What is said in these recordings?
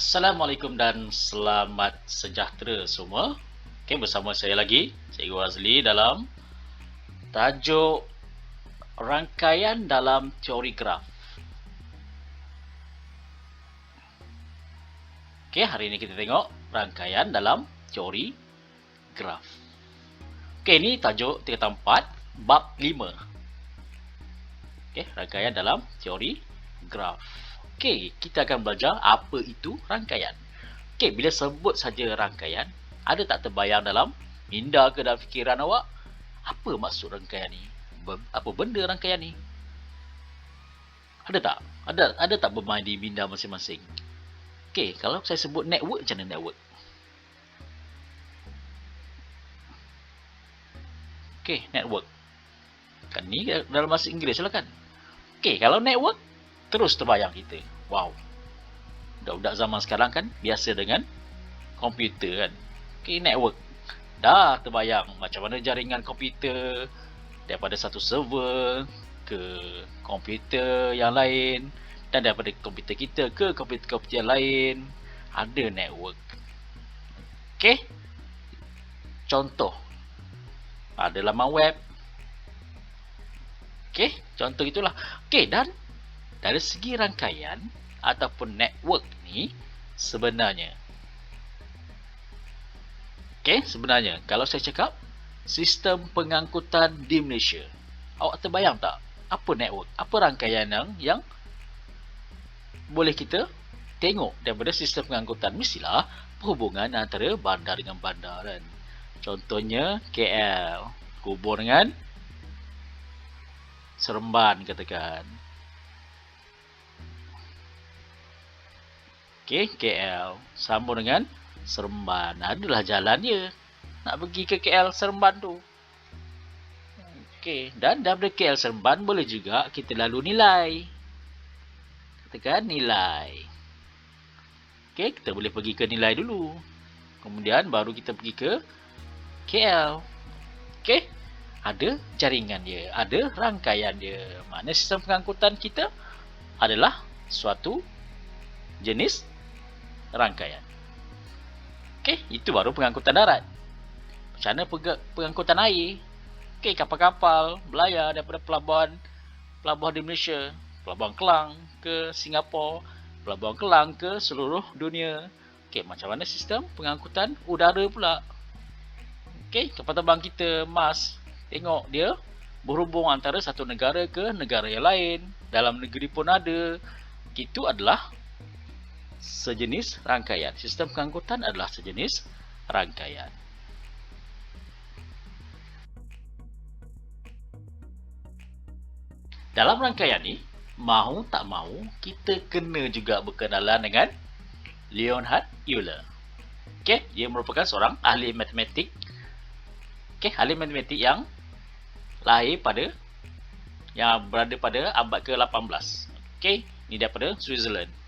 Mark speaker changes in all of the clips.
Speaker 1: Assalamualaikum dan selamat sejahtera semua. Okay, bersama saya lagi, Cikgu Azli dalam tajuk rangkaian dalam teori graf. Okay, hari ini kita tengok rangkaian dalam teori graf. Okay, ini tajuk tingkatan 4, bab 5. Okay, rangkaian dalam teori graf. Okay, kita akan belajar apa itu rangkaian. Okay, bila sebut saja rangkaian, ada tak terbayang dalam minda ke dalam fikiran awak? Apa maksud rangkaian ni? Apa benda rangkaian ni? Ada tak? Ada tak bermain di minda masing-masing? Okay, kalau saya sebut network, macam mana network? Okay, network. Kan ni dalam bahasa Inggeris lah kan? Okay, kalau network, terus terbayang kita. Wow. Budak-budak zaman sekarang kan biasa dengan komputer kan. Okay, network. Dah terbayang macam mana jaringan komputer daripada satu server ke komputer yang lain, dan daripada komputer kita ke komputer-komputer yang lain. Ada network. Okay. Contoh. Ada laman web. Okay. Contoh itulah. Okay. Dan dari segi rangkaian ataupun network ni sebenarnya, sebenarnya kalau saya cakap sistem pengangkutan di Malaysia, awak terbayang tak apa network, apa rangkaian yang boleh kita tengok daripada sistem pengangkutan? Mestilah perhubungan antara bandar dengan bandar kan. Contohnya KL hubung dengan Seremban katakan. Okay, KL sambung dengan Seremban. Adalah jalan dia nak pergi ke KL Seremban tu. Okay, dan daripada KL Seremban boleh juga kita lalu Nilai. Katakan Nilai. Okay, kita boleh pergi ke Nilai dulu. Kemudian baru kita pergi ke KL. Okay, ada jaringan dia, ada rangkaian dia. Maknanya sistem pengangkutan kita adalah suatu jenis rangkaian. Okey, itu baru pengangkutan darat. Macam mana pengangkutan air? Okey, kapal-kapal berlayar daripada pelabuhan di Malaysia, Pelabuhan Kelang ke Singapura, Pelabuhan Kelang ke seluruh dunia. Okey, macam mana sistem pengangkutan udara pula? Okey, kapal terbang kita, MAS, tengok dia berhubung antara satu negara ke negara yang lain. Dalam negeri pun ada. Itu adalah sejenis rangkaian. Sistem pengangkutan adalah sejenis rangkaian. Dalam rangkaian ni, mahu tak mahu, kita kena juga berkenalan dengan Leonhard Euler. Okay, dia merupakan seorang ahli matematik. Okay, ahli matematik yang lahir yang berada pada abad ke-18. Okay, ni daripada Switzerland.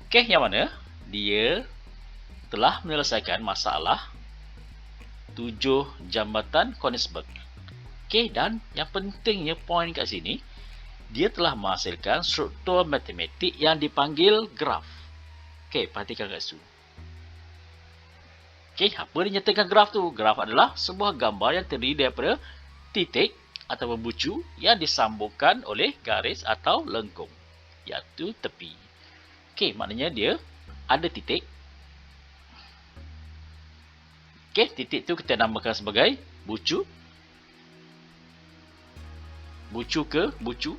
Speaker 1: Okay, yang mana dia telah menyelesaikan masalah 7 jambatan Königsberg. Okay, dan yang pentingnya poin kat sini, dia telah menghasilkan struktur matematik yang dipanggil graf. Okay, perhatikan kat situ. Okay, apa dia nyatakan graf tu? Graf adalah sebuah gambar yang terdiri daripada titik atau bucu yang disambungkan oleh garis atau lengkung, iaitu tepi. Okay, maknanya dia ada titik. Okay, titik tu kita namakan sebagai bucu. Bucu ke bucu.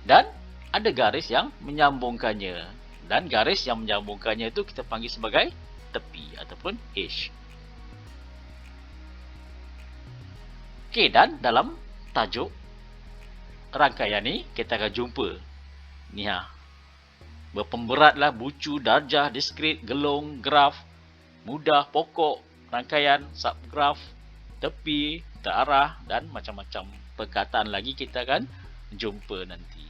Speaker 1: Dan ada garis yang menyambungkannya. Dan garis yang menyambungkannya itu kita panggil sebagai tepi ataupun edge. Okay, dan dalam tajuk rangkaian ni kita akan jumpa ni berpemberatlah bucu, darjah, diskrit, gelung, graf, mudah, pokok, rangkaian, subgraf, tepi, terarah dan macam-macam perkataan lagi kita akan jumpa nanti.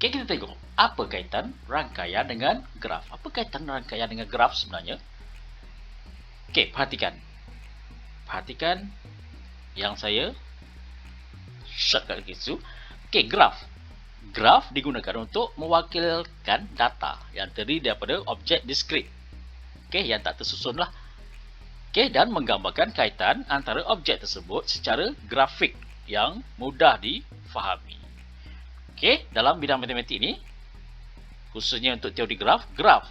Speaker 1: Okay, kita tengok apa kaitan rangkaian dengan graf. Apa kaitan rangkaian dengan graf sebenarnya? Okay, perhatikan yang saya shortcut ke situ. Okey, graf. Graf digunakan untuk mewakilkan data yang terdiri daripada objek diskrit. Okey, yang tak tersusun lah. Okey, dan menggambarkan kaitan antara objek tersebut secara grafik yang mudah difahami. Okey, dalam bidang matematik ini, khususnya untuk teori graf, graf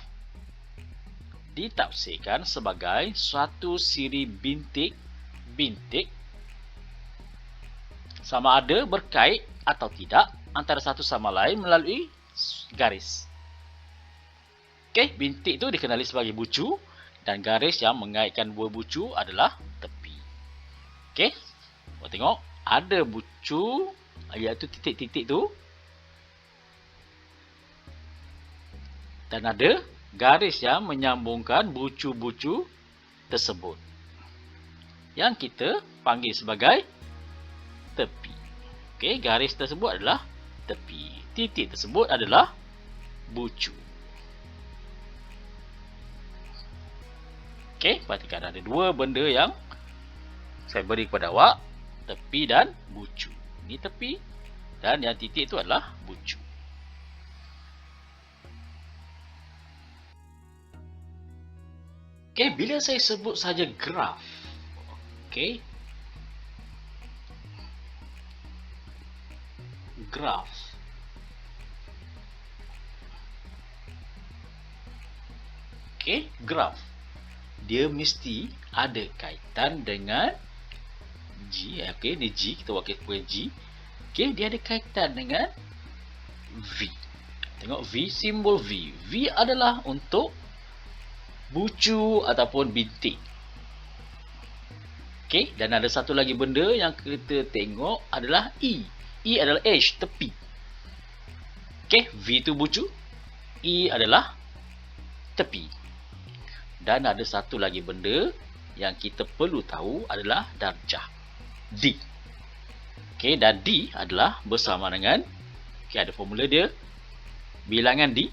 Speaker 1: ditafsirkan sebagai suatu siri bintik sama ada berkait atau tidak antara satu sama lain melalui garis. Okey, bintik itu dikenali sebagai bucu dan garis yang mengaitkan dua bucu adalah tepi. Okey, kita tengok ada bucu iaitu titik-titik tu dan ada garis yang menyambungkan bucu-bucu tersebut yang kita panggil sebagai tepi. Okey, garis tersebut adalah tepi. Titik tersebut adalah bucu. Okey, perhatikan ada dua benda yang saya beri kepada awak, tepi dan bucu. Ini tepi dan yang titik itu adalah bucu. Okey, bila saya sebut saja graf, okey, graf. Okey, graf. Dia mesti ada kaitan dengan G. Okey, ni G, kita wakil sebagai G. Okey, dia ada kaitan dengan V. Tengok V, simbol V. V adalah untuk bucu ataupun bintik. Okey, dan ada satu lagi benda yang kita tengok adalah E. E adalah edge, tepi. Okey, V itu bucu, E adalah tepi. Dan ada satu lagi benda yang kita perlu tahu adalah darjah, D. Okey, dan D adalah bersama dengan, okey, ada formula dia, bilangan D.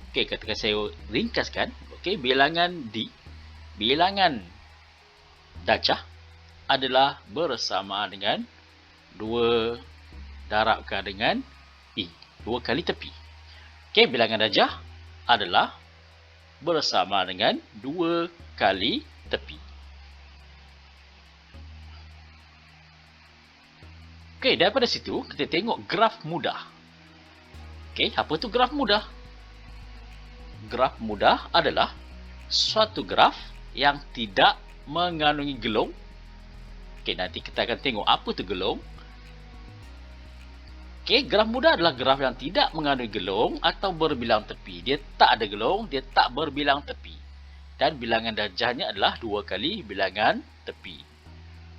Speaker 1: Okey, katakan saya ringkaskan. Okey, bilangan D, bilangan darjah adalah bersama dengan 2 darabkan dengan E, 2 kali tepi. Okey, bilangan darjah adalah bersama dengan 2 kali tepi. Okey, daripada situ kita tengok graf mudah. Okey, apa tu graf mudah? Graf mudah adalah suatu graf yang tidak mengandungi gelong. Okey, nanti kita akan tengok apa tu gelong. Okey, graf mudah adalah graf yang tidak mengandungi gelong atau berbilang tepi. Dia tak ada gelong, dia tak berbilang tepi. Dan bilangan darjahnya adalah 2 kali bilangan tepi.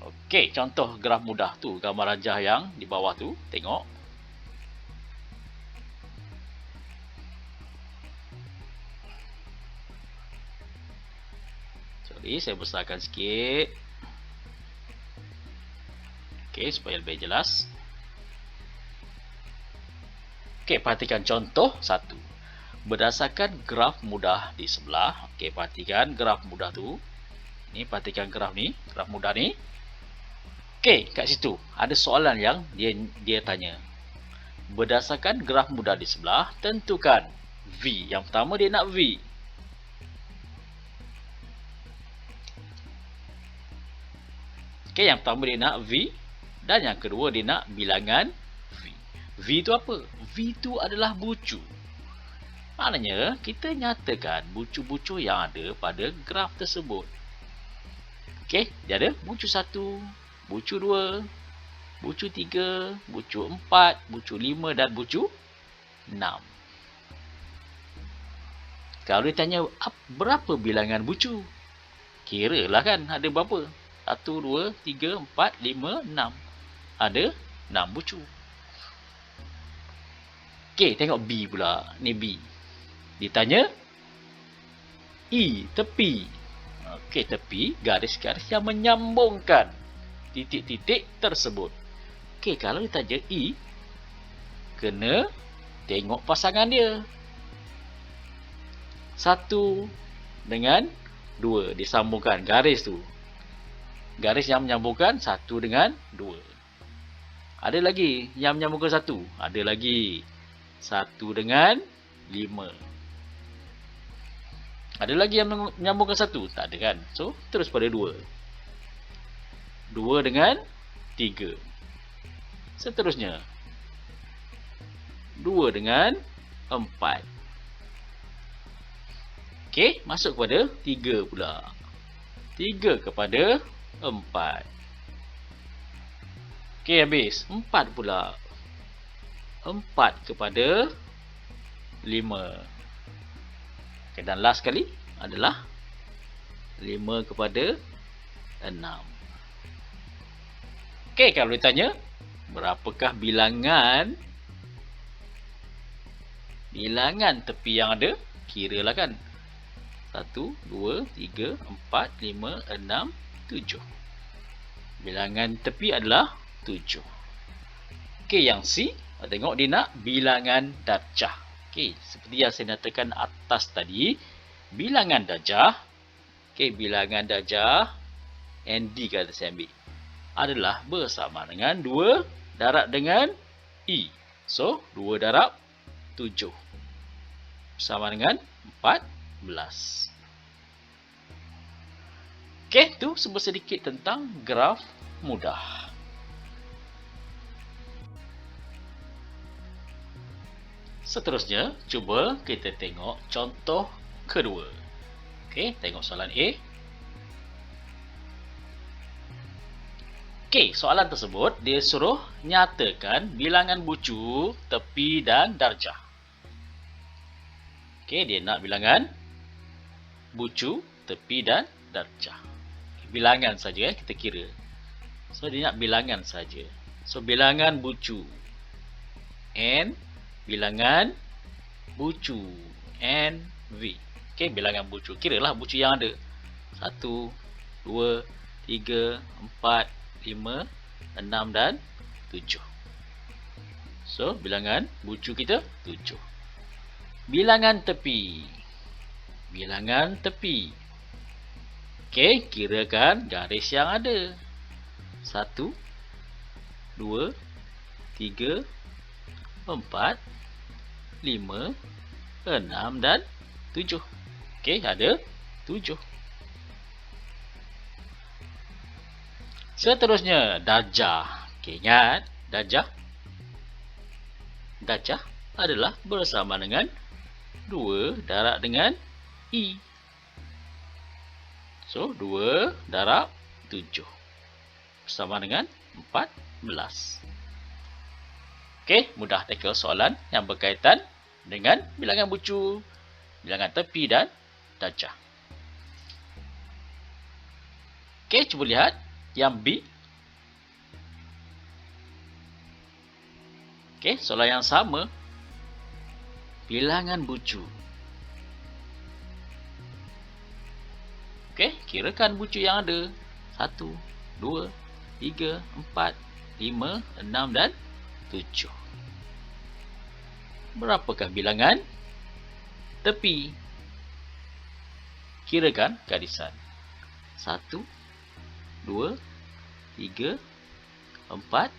Speaker 1: Okey, contoh graf mudah tu, gambar darjah yang di bawah tu, tengok. Saya besarkan sikit. Okey, supaya lebih jelas. Okey, perhatikan contoh 1. Berdasarkan graf mudah di sebelah. Okey, perhatikan graf mudah tu. Ni, perhatikan graf ni, graf mudah ni. Okey, kat situ ada soalan yang dia tanya. Berdasarkan graf mudah di sebelah, tentukan V. Yang pertama dia nak V. Okey, yang pertama dia nak V dan yang kedua dia nak bilangan V. V itu apa? V itu adalah bucu. Maknanya kita nyatakan bucu-bucu yang ada pada graf tersebut. Okey, dia ada bucu 1, bucu 2, bucu 3, bucu 4, bucu 5 dan bucu 6. Kalau dia tanya berapa bilangan bucu, kiralah kan ada berapa? 1, 2, 3, 4, 5, 6. Ada 6 bucu. Okey, tengok B pula. Ni B. Ditanya E, tepi. Okey, tepi, garis-garis yang menyambungkan titik-titik tersebut. Okey, kalau ditanya E, kena tengok pasangan dia. 1 dengan 2 disambungkan garis tu. Garis yang menyambungkan 1 dengan 2. Ada lagi yang menyambungkan 1. Ada lagi. 1 dengan 5. Ada lagi yang menyambungkan 1. Tak ada kan? So, terus pada 2. 2 dengan 3. Seterusnya. 2 dengan 4. Okey, masuk kepada 3 pula. 3 kepada 4. Okey, habis. 4 pula. 4 kepada 5. Okay, dan last sekali adalah 5 kepada 6. Okey, kalau ditanya, berapakah bilangan tepi yang ada? Kiralah kan. 1, 2, 3, 4, 5, 6, 7. Bilangan tepi adalah 7. Okey, yang C, tengok dia nak bilangan darjah. Okey, seperti yang saya nyatakan atas tadi, bilangan darjah, okey, bilangan darjah ND kata saya ambil, adalah bersama dengan 2 darab dengan E. So, 2 darab 7. Sama dengan 14. Okey, tu sedikit tentang graf mudah. Seterusnya, cuba kita tengok contoh kedua. Okey, tengok soalan A. Okey, soalan tersebut dia suruh nyatakan bilangan bucu, tepi dan darjah. Okey, dia nak bilangan bucu, tepi dan darjah. Bilangan saja kita kira. So, dia nak bilangan saja. So, bilangan bucu N, bilangan bucu NV. Okey, bilangan bucu. Kiralah bucu yang ada. 1, 2, 3, 4, 5, 6 dan 7. So, bilangan bucu kita 7. Bilangan tepi. Bilangan tepi. Okey, kirakan garis yang ada. 1, 2, 3, 4, 5, 6 dan 7. Okey, ada 7. Seterusnya, darjah. Okey, ingat, darjah adalah bersama dengan 2 darab dengan E. So, 2 darab 7. Bersama dengan 14. Okey, mudah tackle soalan yang berkaitan dengan bilangan bucu, bilangan tepi dan darjah. Okey, cuba lihat yang B. Okey, soalan yang sama. Bilangan bucu. Okey, kirakan bucu yang ada. 1, 2, 3, 4, 5, 6 dan 7. Berapakah bilangan tepi? Kirakan garisan. 1, 2, 3, 4,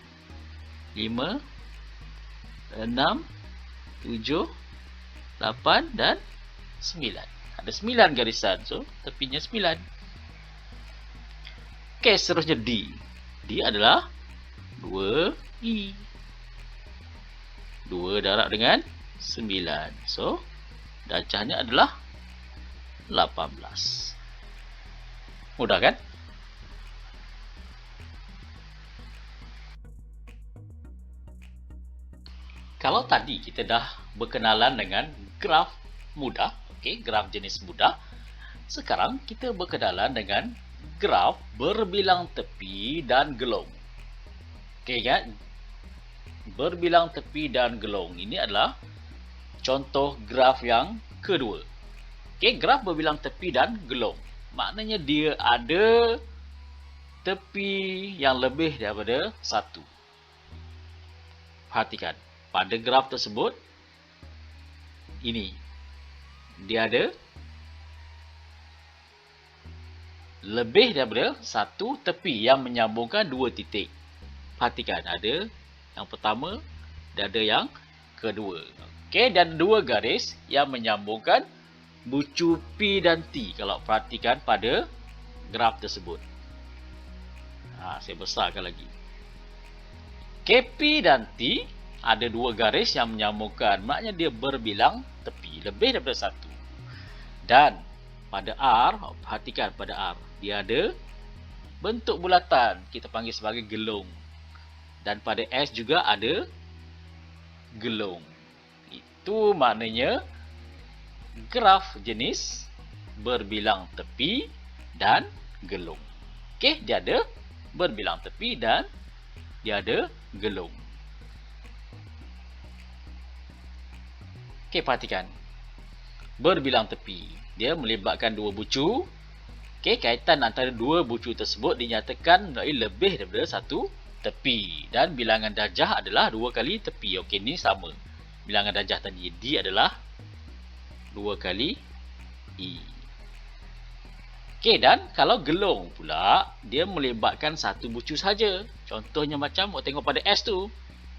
Speaker 1: 5, 6, 7, 8 dan 9. Ada 9 garisan. So, tepinya 9. Okey, seterusnya D. D adalah 2E. 2 darab dengan 9. So, darjahnya adalah 18. Mudah kan? Kalau tadi kita dah berkenalan dengan graf mudah, okey, graf jenis mudah. Sekarang kita berkenalan dengan graf berbilang tepi dan gelong. Okey kan? Berbilang tepi dan gelong. Ini adalah contoh graf yang kedua. Okey, graf berbilang tepi dan gelong. Maknanya dia ada tepi yang lebih daripada 1. Perhatikan. Pada graf tersebut, ini, dia ada lebih daripada 1 tepi yang menyambungkan 2 titik. Perhatikan, ada Yang pertama, dia ada yang kedua. Okey, dan dua garis yang menyambungkan bucu P dan T kalau perhatikan pada graf tersebut. Saya besarkan lagi. KP dan T ada dua garis yang menyambungkan, maknanya dia berbilang tepi, lebih daripada satu. Dan pada R, perhatikan pada R, dia ada bentuk bulatan, kita panggil sebagai gelung. Dan pada S juga ada gelung. Itu maknanya graf jenis berbilang tepi dan gelung. Okey, dia ada berbilang tepi dan dia ada gelung. Okey, perhatikan. Berbilang tepi, dia melibatkan dua bucu. Okey, kaitan antara dua bucu tersebut dinyatakan lebih daripada satu tepi. Dan bilangan darjah adalah 2 kali tepi. Okey, ni sama. Bilangan darjah tadi, D adalah 2 kali E. Okey, dan kalau gelung pula, dia melibatkan satu bucu saja. Contohnya macam, tengok pada S tu.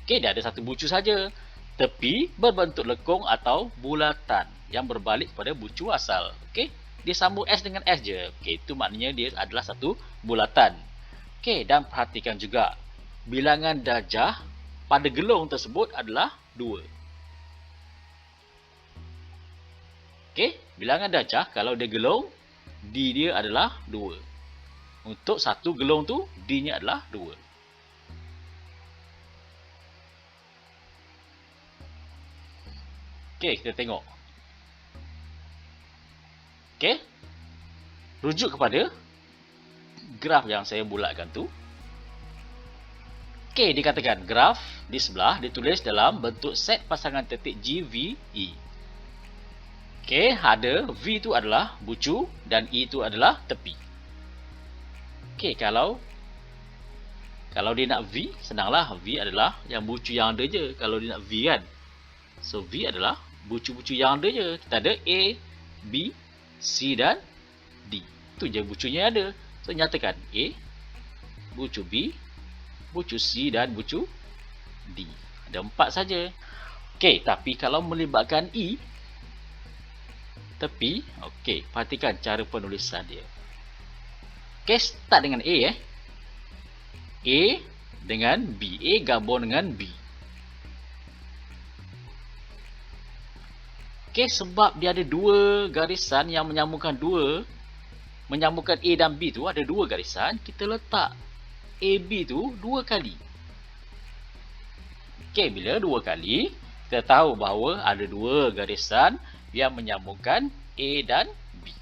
Speaker 1: Okey, dia ada satu bucu saja. Tepi berbentuk lekung atau bulatan yang berbalik kepada bucu asal. Okey, dia sambung S dengan S je. Okey, itu maknanya dia adalah satu bulatan. Okey, dan perhatikan juga bilangan darjah pada gelung tersebut adalah 2. Okey, bilangan darjah kalau dia gelung, D dia adalah 2. Untuk satu gelung tu, D-nya adalah 2. Okey, kita tengok. Okey. Rujuk kepada graf yang saya bulatkan tu. Okey, dikatakan graf di sebelah ditulis dalam bentuk set pasangan titik G, V, E. Okey, ada V tu adalah bucu dan E tu adalah tepi. Okey, kalau dia nak V, senanglah. V adalah yang bucu yang ada je. Kalau dia nak V kan. So, V adalah bucu-bucu yang ada je. Kita ada A, B, C dan D. Itu je bucunya ada. So, nyatakan A, bucu B, bucu C dan bucu D. Ada 4 saja. Okey, tapi kalau melibatkan E, tepi, okey, perhatikan cara penulisan dia. Okey, start dengan A A dengan B. A gabung dengan B. Okey, sebab dia ada dua garisan yang menyambungkan A dan B tu ada dua garisan, kita letak AB tu 2 kali. Okey, bila 2 kali, kita tahu bahawa ada dua garisan yang menyambungkan A dan B.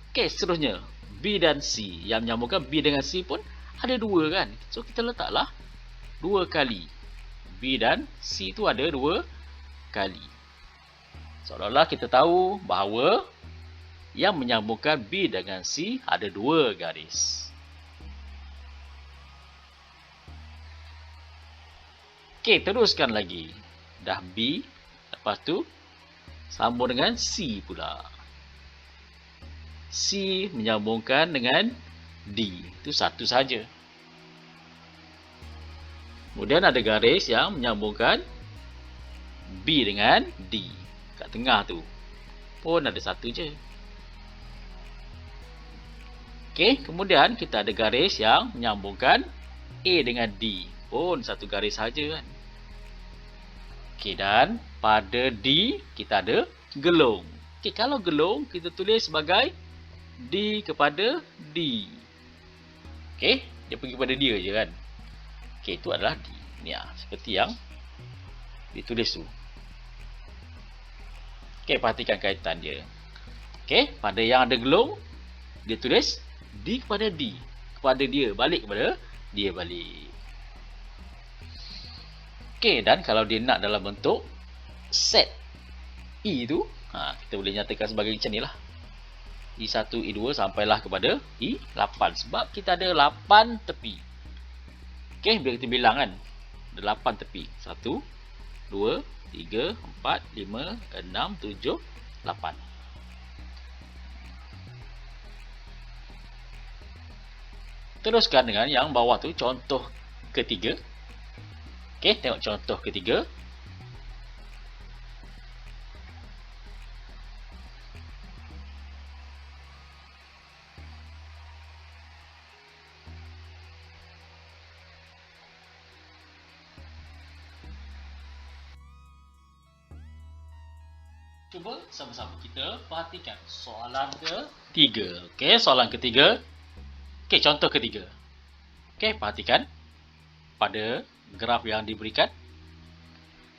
Speaker 1: Okey, seterusnya B dan C yang menyambungkan B dengan C pun ada 2 kan. So kita letaklah 2 kali. B dan C tu ada 2 kali. Seolah-olah kita tahu bahawa yang menyambungkan B dengan C ada 2 garis. Okey, teruskan lagi. Dah B, lepas tu sambung dengan C pula. C menyambungkan dengan D. Itu satu saja. Kemudian ada garis yang menyambungkan B dengan D. Kat tengah tu pun ada satu je. Okey, kemudian kita ada garis yang menyambungkan A dengan D. Pun satu garis saja kan. Okey, dan pada D kita ada gelung. Okey, kalau gelung kita tulis sebagai D kepada D. Okey, dia pergi kepada dia je kan. Okey, itu adalah D. Ni seperti yang ditulis tu. Okey, perhatikan kaitan dia. Okey, pada yang ada gelung, dia tulis D kepada D. Kepada dia, balik kepada dia balik. Okey, dan kalau dia nak dalam bentuk set E tu, kita boleh nyatakan sebagai macam ni lah. E1, E2 sampailah kepada E8. Sebab kita ada 8 tepi. Okey, bila kita bilang kan, ada 8 tepi. 1, 2, 3, 4, 5, 6, 7, 8. Teruskan dengan yang bawah tu, contoh ketiga. Okey, tengok contoh ketiga. Cuba sama-sama kita perhatikan soalan ketiga. Okey, soalan ketiga. Okey, contoh ketiga. Okey, perhatikan pada graf yang diberikan.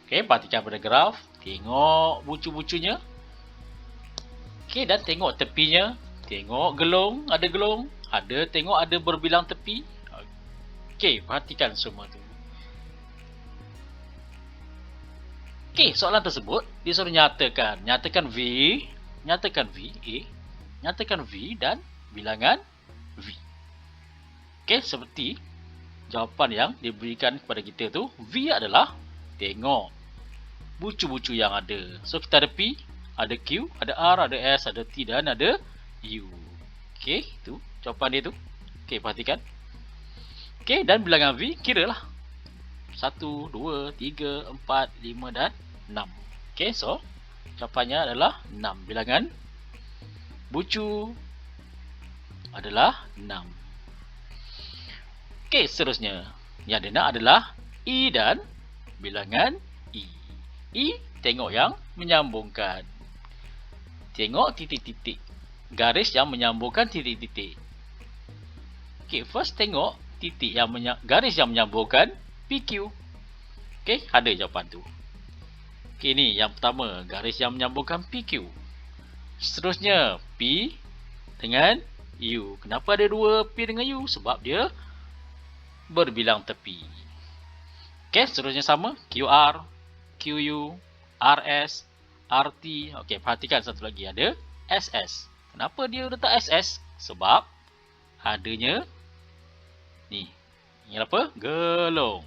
Speaker 1: Okey, perhatikan pada graf. Tengok bucu-bucunya. Okey, dan tengok tepinya. Tengok gelong, ada gelong. Tengok ada berbilang tepi. Okey, perhatikan semua tu. Okey, soalan tersebut disuruh nyatakan. Nyatakan V, nyatakan V, A, nyatakan V dan bilangan V. Okey, seperti jawapan yang diberikan kepada kita tu, V adalah tengok bucu-bucu yang ada. So, kita ada P, ada Q, ada R, ada S, ada T dan ada U. Okey, itu jawapan dia tu. Okey, perhatikan. Okey, dan bilangan V kiralah 1, 2, 3, 4, 5 dan 6. Okey, so jawapannya adalah 6. Bilangan bucu adalah 6. Okey, seterusnya yang dia nak adalah E dan bilangan E. E, tengok yang menyambungkan. Tengok titik-titik. Garis yang menyambungkan titik-titik. Okey, first tengok titik yang garis yang menyambungkan PQ. Okey, ada jawapan tu. Okey, ni yang pertama, garis yang menyambungkan PQ. Seterusnya, P dengan U. Kenapa ada dua P dengan U? Sebab dia berbilang tepi. Okey, seterusnya sama, QR, QU, RS, RT. Okey, perhatikan satu lagi, ada SS. Kenapa dia letak SS? Sebab adanya ni. Ini apa? Gelong.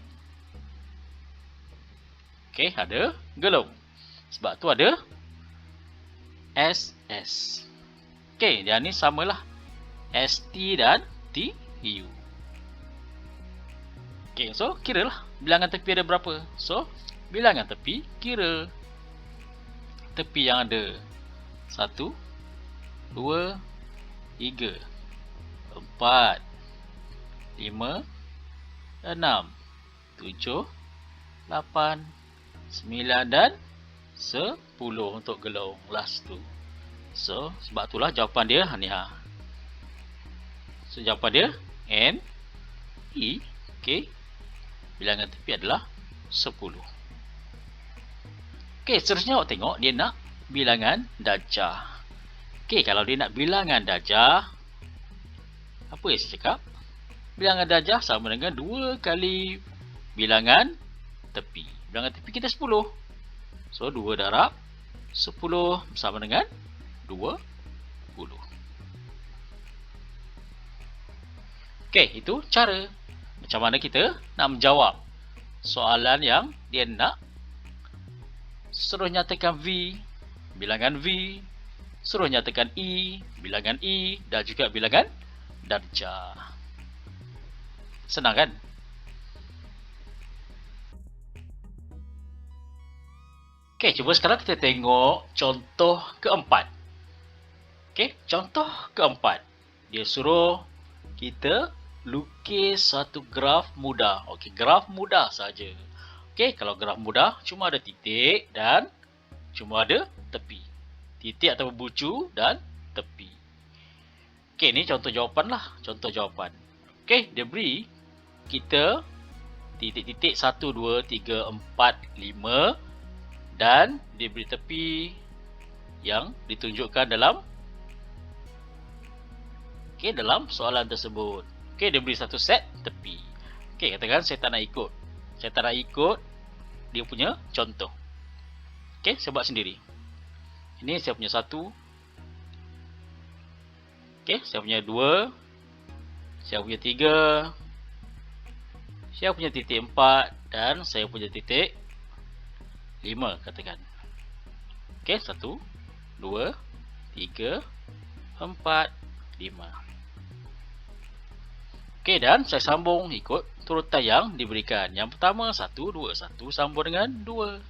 Speaker 1: Okey, ada gelong. Sebab tu ada SS. Okey, yang ni samalah. ST dan TU. Okey, so kiralah bilangan tepi ada berapa. So, bilangan tepi kira tepi yang ada 1, 2, 3, 4, 5, 6, 7, 8, 9 dan 10 untuk gelong last tu. So, sebab itulah jawapan dia ni ha. So, jawapan dia N, E, K. Bilangan tepi adalah 10. Okey, seterusnya awak tengok dia nak bilangan darjah. Okey, kalau dia nak bilangan darjah, apa yang saya cakap? Bilangan darjah sama dengan 2 kali bilangan tepi. Bilangan tepi kita 10. So, 2 darab 10 sama dengan 20. Okey, itu cara macam mana kita nak menjawab soalan yang dia nak. Suruh nyatakan V, bilangan V. Suruh nyatakan E, bilangan E dan juga bilangan darjah. Senang kan? Okey, cuba sekarang kita tengok contoh keempat. Okey, contoh keempat. Dia suruh kita lukis satu graf mudah. Okey, graf mudah saja. Okey, kalau graf mudah cuma ada titik dan cuma ada tepi. Titik atau bucu dan tepi. Okey, ni contoh jawapan lah. Contoh jawapan. Okey, dia beri kita titik-titik 1, 2, 3, 4, 5 dan dia beri tepi yang ditunjukkan dalam dalam soalan tersebut. Okey, dia beri satu set tepi. Okey, katakan saya tak nak ikut. Saya tak nak ikut dia punya contoh. Okey, saya buat sendiri. Ini saya punya 1. Okey, saya punya 2. Saya punya 3. Saya punya titik 4 dan saya punya titik 5 katakan. Okey, 1, 2, 3, 4, 5. Okey, dan saya sambung ikut turutan yang diberikan. Yang pertama 1 2, 1 sambung dengan 2.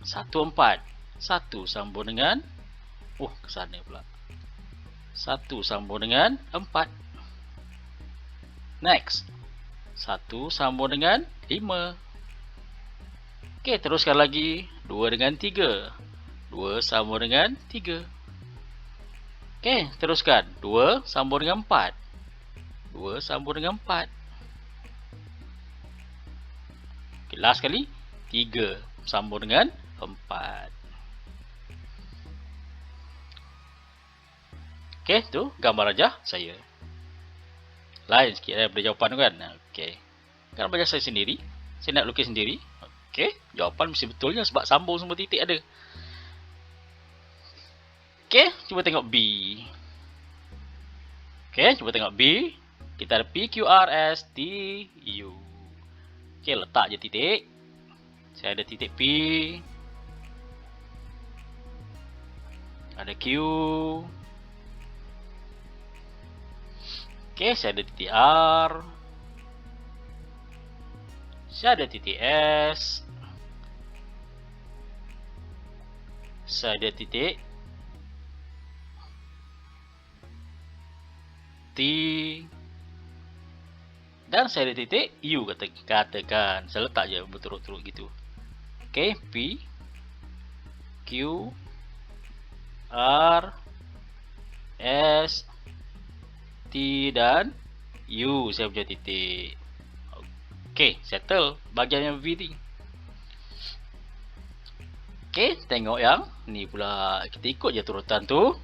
Speaker 1: 1 4. 1 sambung dengan ke sana pula. 1 sambung dengan 4. Next. 1 sambung dengan 5. Okey, teruskan lagi. 2 dengan 3. 2 sambung dengan 3. Okey, teruskan. 2 sambung dengan 4. 2 sambung dengan 4. Okay, last kali. 3 sambung dengan 4. Okay, tu gambar rajah saya. Lain sikit daripada jawapan tu kan. Okay. Gambar rajah saya sendiri. Saya nak lukis sendiri. Okay, jawapan mesti betulnya sebab sambung semua titik ada. Okay, cuba tengok B. Okay, cuba tengok B. Kita ada P, Q, R, S, T, U. Okay, letak je titik. Saya ada titik P. Ada Q. Okay, saya ada titik R. Saya ada titik S. Saya ada titik T. Dan saya ada titik U katakan. Saya letak je berturut-turut gitu. Okay, P, Q, R, S, T dan U saya punya titik. Okay, settle bahagian yang V ni. Okay, tengok yang ni pula. Kita ikut je turutan tu.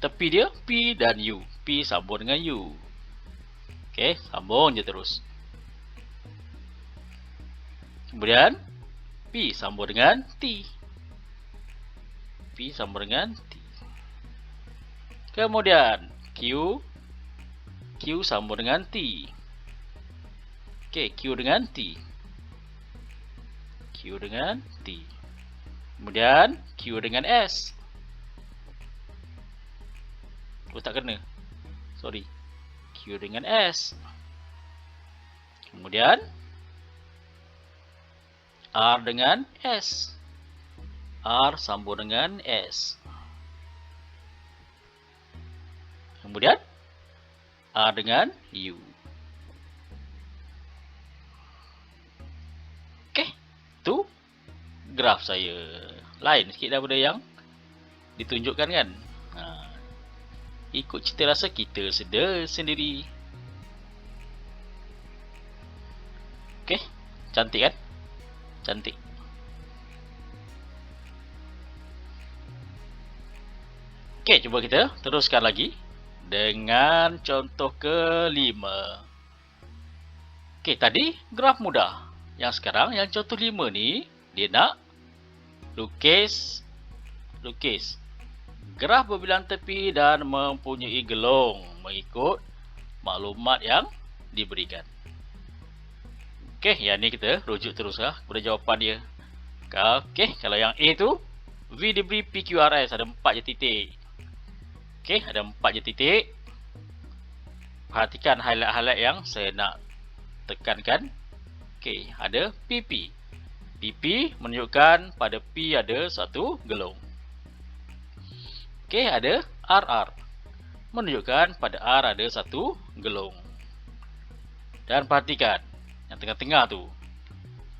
Speaker 1: Tepi dia P dan U. P sambung dengan U. Okay, sambung je terus. Kemudian P sambung dengan T. P sambung dengan T. Kemudian Q. Q sambung dengan T. Okay, Q dengan T. Q dengan T. Kemudian Q dengan S. Oh, tak kena. Sorry. Q dengan S. Kemudian R dengan S. R sambung dengan S. Kemudian R dengan U. Okey, tu graf saya. Lain sikit daripada yang ditunjukkan kan. Ikut cita rasa kita sendiri. Okey, cantik kan? Cantik. Okey, cuba kita teruskan lagi dengan contoh kelima. Okey, tadi graf mudah. Yang sekarang yang contoh 5 ni dia nak lukis graf berbilang tepi dan mempunyai gelong mengikut maklumat yang diberikan. Okey, yang ni kita rujuk terus kepada jawapan dia. Okey, kalau yang A tu V diberi PQRS ada 4 je titik. Okey, ada 4 je titik. Perhatikan highlight-highlight yang saya nak tekankan. Okey, ada PP. PP menunjukkan pada P ada satu gelong. Okey, ada RR. Menunjukkan pada R ada satu gelong. Dan perhatikan yang tengah-tengah tu.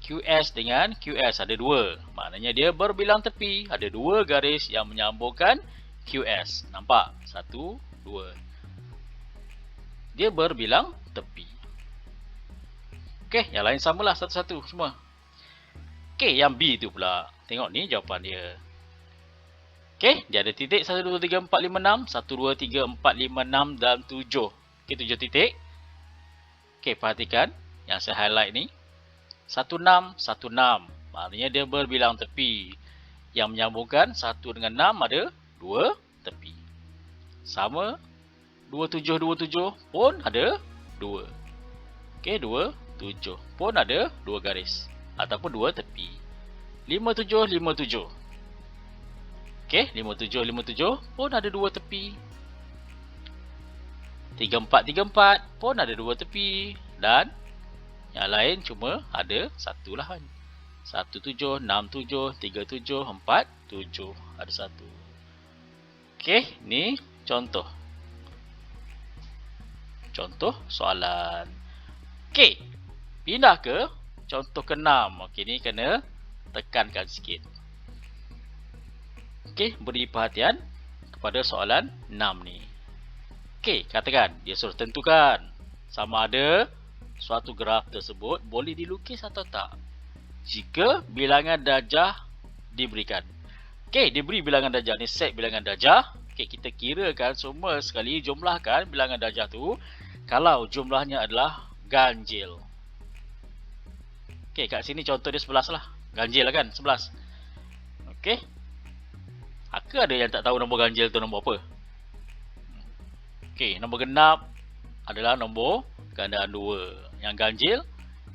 Speaker 1: QS dengan QS ada 2. Maknanya dia berbilang tepi. Ada 2 garis yang menyambungkan QS. Nampak? 1, 2. Dia berbilang tepi. Okey, yang lain samalah satu-satu semua. Okey, yang B tu pula. Tengok ni jawapan dia. Okey, dia ada titik 1, 2, 3, 4, 5, 6. 1, 2, 3, 4, 5, 6 dan 7. Okey, 7 titik. Okey, perhatikan yang saya highlight ni. 1, 6, 1, 6. Maknanya dia berbilang tepi. Yang menyambungkan 1 dengan 6 ada 2 tepi. Sama. 2, 7, 2, 7 pun ada 2. Okey, 2, 7 pun ada 2 garis. Ataupun 2 tepi. 5, 7, 5, 7. Okey, 5, 7, 5, 7 pun ada 2 tepi. 3434 pun ada dua tepi. Dan yang lain cuma ada satu lahan. 17673747 ada satu. Okey, ni contoh. Contoh soalan. Okey, pindah ke contoh ke-6. Okey, ni kena tekankan sikit. Okey, beri perhatian kepada soalan 6 ni. Okey, katakan dia suruh tentukan sama ada suatu graf tersebut boleh dilukis atau tak jika bilangan darjah diberikan. Okey, diberi bilangan darjah ni, set bilangan darjah. Okey, kita kirakan semua sekali, jumlahkan bilangan darjah tu kalau jumlahnya adalah ganjil. Okey, kat sini contoh dia 11 lah. Ganjil lah kan, 11. Okey. Ke ada yang tak tahu nombor ganjil tu nombor apa? Okey, nombor genap adalah nombor gandaan 2. Yang ganjil,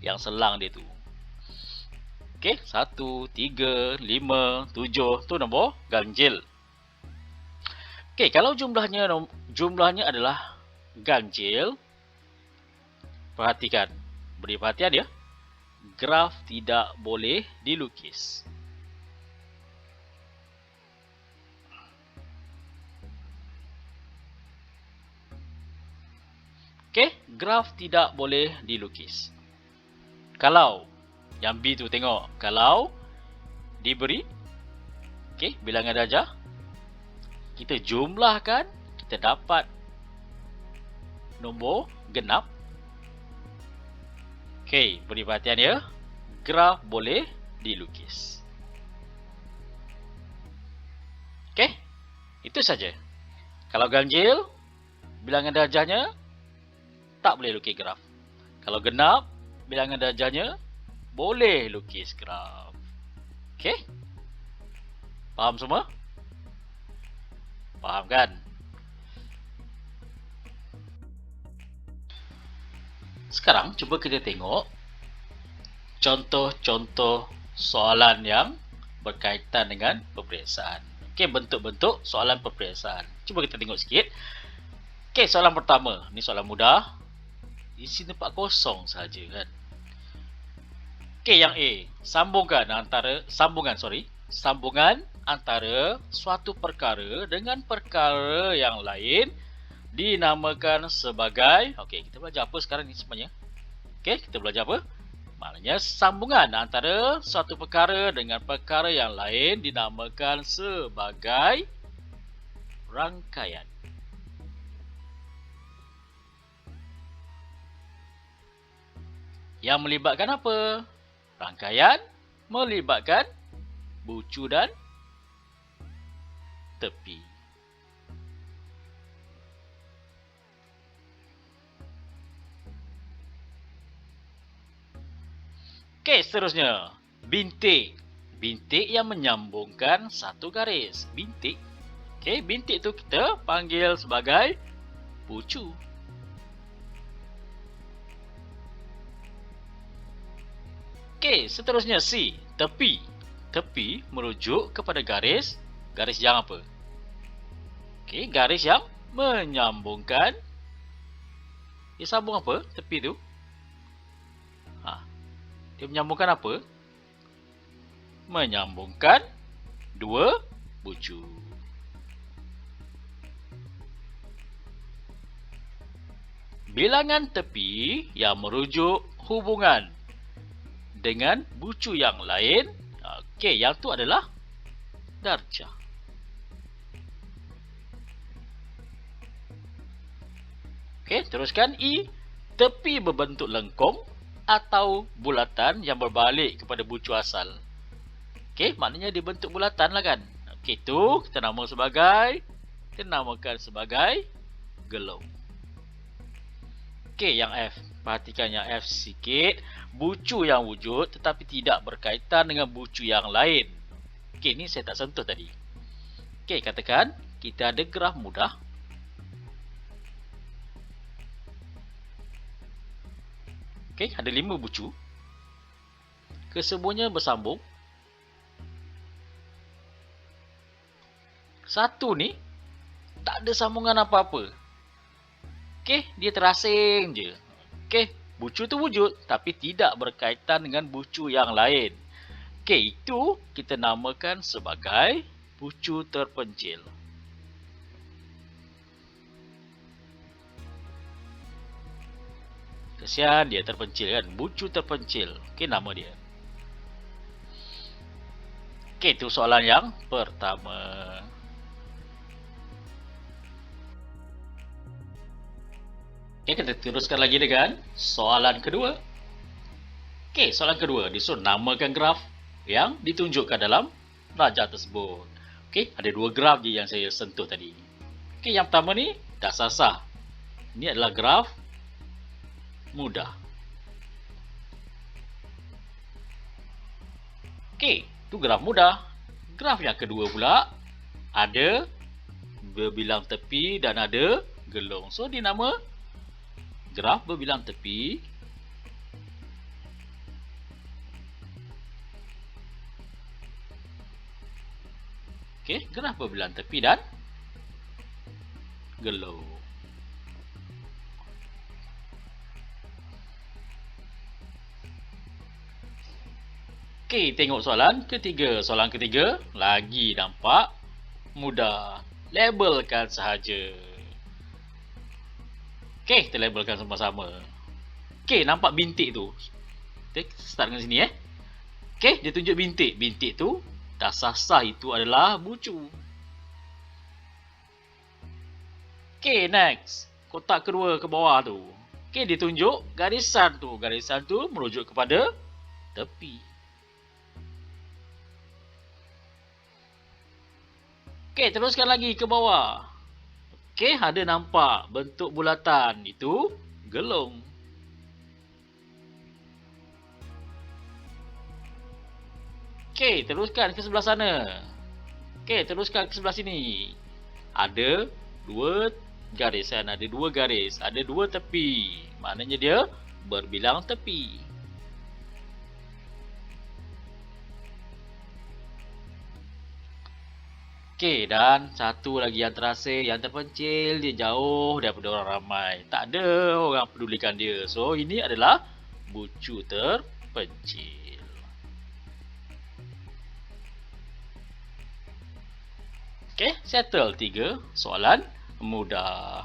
Speaker 1: yang selang dia tu. Okey, 1, 3, 5, 7 tu nombor ganjil. Okey, kalau jumlahnya adalah ganjil, perhatikan, beri perhatian ya. Graf tidak boleh dilukis. Okey, graf tidak boleh dilukis. Kalau yang B tu tengok, kalau diberi okey, bilangan darjah, kita jumlahkan, kita dapat nombor genap. Okey, beri perhatian ya. Graf boleh dilukis. Okey, itu saja. Kalau ganjil, bilangan darjahnya tak boleh lukis graf. Kalau genap, bilangan darjahnya boleh lukis graf. Okey? Faham semua? Faham kan? Sekarang cuba kita tengok contoh-contoh soalan yang berkaitan dengan peperiksaan. Okey, bentuk-bentuk soalan peperiksaan. Cuba kita tengok sikit. Okey, soalan pertama. Ni soalan mudah. Isi tempat kosong saja kan. Okey, yang A, sambungan antara suatu perkara dengan perkara yang lain dinamakan sebagai. Okey, kita belajar apa sekarang ni sebenarnya? Okey, kita belajar apa? Maknanya sambungan antara suatu perkara dengan perkara yang lain dinamakan sebagai rangkaian. Yang melibatkan apa? Rangkaian melibatkan bucu dan tepi. Okey, seterusnya. Bintik. Bintik yang menyambungkan satu garis. Bintik. Okey, bintik tu kita panggil sebagai bucu. Okey, seterusnya C, tepi. Tepi merujuk kepada garis. Garis yang apa? Okey, garis yang menyambungkan. Dia sambung apa? Tepi tu. Dia menyambungkan apa? Menyambungkan dua bucu. Bilangan tepi yang merujuk hubungan dengan bucu yang lain. Okey, yang tu adalah darjah. Okey, teruskan E. Tepi berbentuk lengkung atau bulatan yang berbalik kepada bucu asal. Okey, maknanya dia bentuk bulatan lah kan. Okey, tu kita namakan sebagai gelung. Okey, yang F. Perhatikan yang F sikit. Bucu yang wujud tetapi tidak berkaitan dengan bucu yang lain. Okey, ni saya tak sentuh tadi. Okey, katakan kita ada graf mudah. Okey, ada 5 bucu. Kesemuanya bersambung. Satu ni tak ada sambungan apa-apa. Okey, dia terasing je. Okey, bucu tu wujud tapi tidak berkaitan dengan bucu yang lain. Okey, itu kita namakan sebagai bucu terpencil. Kesian dia terpencil kan, bucu terpencil. Okey, nama dia. Okey, itu soalan yang pertama. Okey, kita teruskan lagi dengan soalan kedua. Okey, soalan kedua, disuruh namakan graf yang ditunjukkan dalam pelajar tersebut. Okey, ada dua graf je yang saya sentuh tadi. Okey, yang pertama ni dah sah-sah. Ini adalah graf mudah. Okey, itu graf mudah. Graf yang kedua pula ada berbilang tepi dan ada gelong. So, dia nama graf berbilang tepi. Okey, graf berbilang tepi dan gelong. Okey, tengok soalan ketiga. Soalan ketiga lagi nampak mudah. Labelkan sahaja. Okey, kita labelkan sama-sama. Okey, nampak bintik tu. Kita start dengan sini Okey, dia tunjuk bintik. Bintik tu dah sah-sah itu adalah bucu. Okey, next. Kotak kedua ke bawah tu. Okey, dia tunjuk garisan tu. Garisan tu merujuk kepada tepi. Okey, teruskan lagi ke bawah. Okey, ada nampak bentuk bulatan. Itu gelong. Okey, teruskan ke sebelah sana. Okey, teruskan ke sebelah sini. Ada dua garisan. Ada dua garis. Ada dua tepi. Maknanya dia berbilang tepi. Okey, dan satu lagi yang terasing, yang terpencil, dia jauh daripada orang ramai. Tak ada orang pedulikan dia. So, ini adalah bucu terpencil. Okey, settle 3 soalan mudah.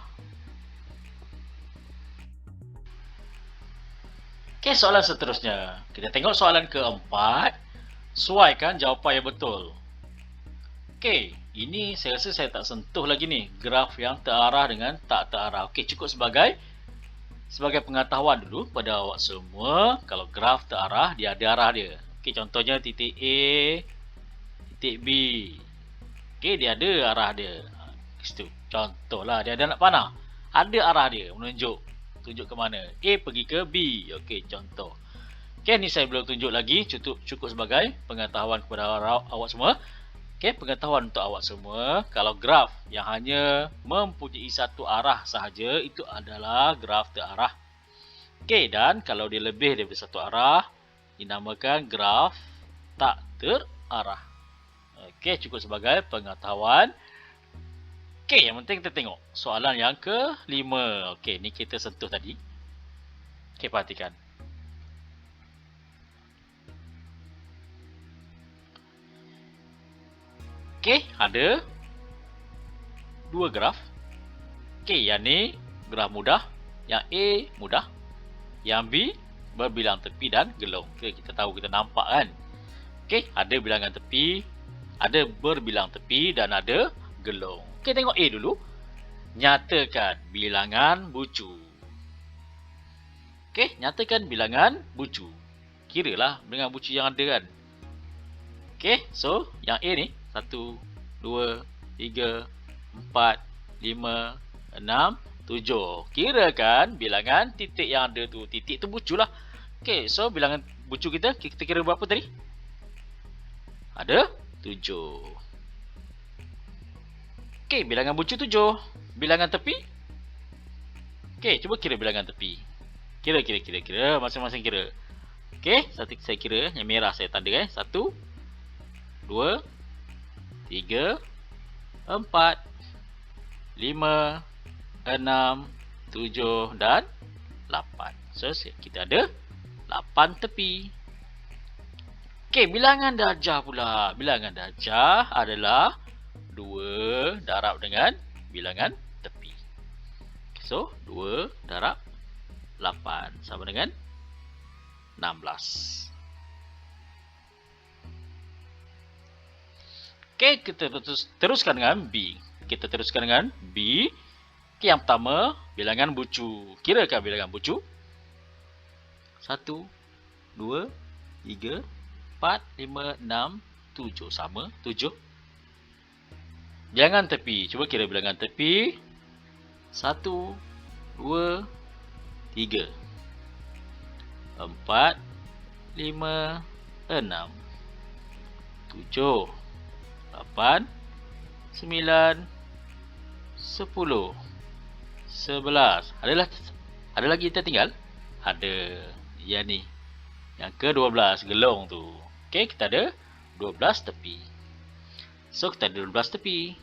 Speaker 1: Okey, soalan seterusnya. Kita tengok soalan keempat. Sesuaikan jawapan yang betul. Okey, ini saya rasa saya tak sentuh lagi ni. Graf yang terarah dengan tak terarah. Okey, cukup sebagai pengetahuan dulu pada awak semua. Kalau graf terarah, dia ada arah dia. Okey, contohnya titik A, titik B. Okey, dia ada arah dia. Situ. Contohlah, dia ada anak panah. Ada arah dia, menunjuk. Tunjuk ke mana? A pergi ke B. Okey, contoh. Okey, ni saya belum tunjuk lagi. Cukup sebagai pengetahuan kepada awak semua. Okey, pengetahuan untuk awak semua, kalau graf yang hanya mempunyai satu arah sahaja, itu adalah graf terarah. Okey, dan kalau dia lebih daripada satu arah, dinamakan graf tak terarah. Okey, cukup sebagai pengetahuan. Okey, yang penting kita tengok soalan yang ke-5. Okey, ni kita sentuh tadi. Okey, perhatikan. Okey, ada dua graf. Okey, yang ni graf mudah, yang A mudah, yang B berbilang tepi dan gelong. Okey, kita tahu, kita nampak kan. Okey, ada bilangan tepi, ada berbilang tepi dan ada gelong. Okey, tengok A dulu. Nyatakan bilangan bucu. Okey, nyatakan bilangan bucu. Kiralah bilangan bucu yang ada kan. Okey, so yang A ni 1, 2, 3, 4, 5, 6, 7. Kirakan bilangan titik yang ada tu. Titik tu bucu lah. Okey, so bilangan bucu kita kira berapa tadi? Ada 7. Okey, bilangan bucu 7. Bilangan tepi? Okey, cuba kira bilangan tepi. Kira. Masing-masing kira. Okey, saya kira. Yang merah saya tanda 1, 2, 3, 4, 5, 6, 7 dan 8. So, kita ada 8 tepi. Okey, bilangan darjah pula. Bilangan darjah adalah 2 darab dengan bilangan tepi. So, 2 darab 8 sama dengan 16. Okey, kita teruskan dengan B. Kita teruskan dengan B. Okey, yang pertama, bilangan bucu. Kirakan bilangan bucu. 1, 2, 3, 4, 5, 6, 7. Sama, 7. Bilangan tepi. Cuba kira bilangan tepi. 1, 2, 3, 4, 5, 6, 7, 8, 9, 10, 11. Ada lagi kita tinggal? Ada. Ya ni. Yang ke-12 gelong tu. Okey, kita ada 12 tepi. So, kita ada 12 tepi.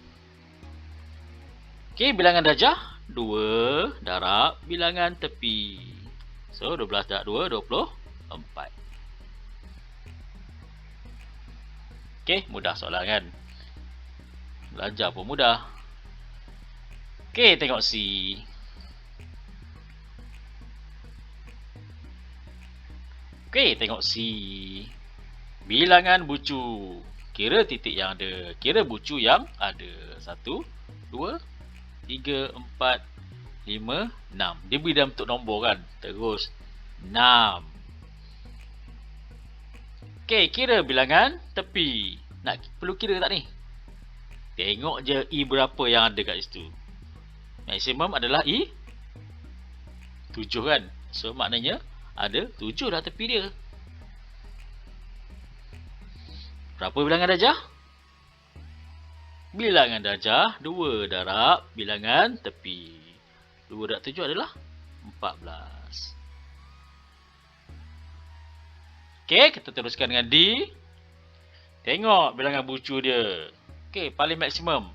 Speaker 1: Okey, bilangan darjah 2 darab bilangan tepi. So, 12 darab 2, 24. Okey, mudah soalan kan? Belajar pun mudah. Okey, tengok C. Okey, tengok C. Bilangan bucu. Kira titik yang ada. Kira bucu yang ada. 1, 2, 3, 4, 5, 6. Dia beri dalam bentuk nombor kan? Terus 6. Okey, kira bilangan tepi. Perlu kira tak ni? Tengok je E berapa yang ada kat situ. Maksimum adalah E 7 kan. So maknanya ada 7 dah tepi dia. Berapa bilangan darjah? Bilangan darjah 2 darab bilangan tepi. 2 darab 7 adalah 14. Okey, kita teruskan dengan D. Tengok bilangan bucu dia. Okey, paling maksimum.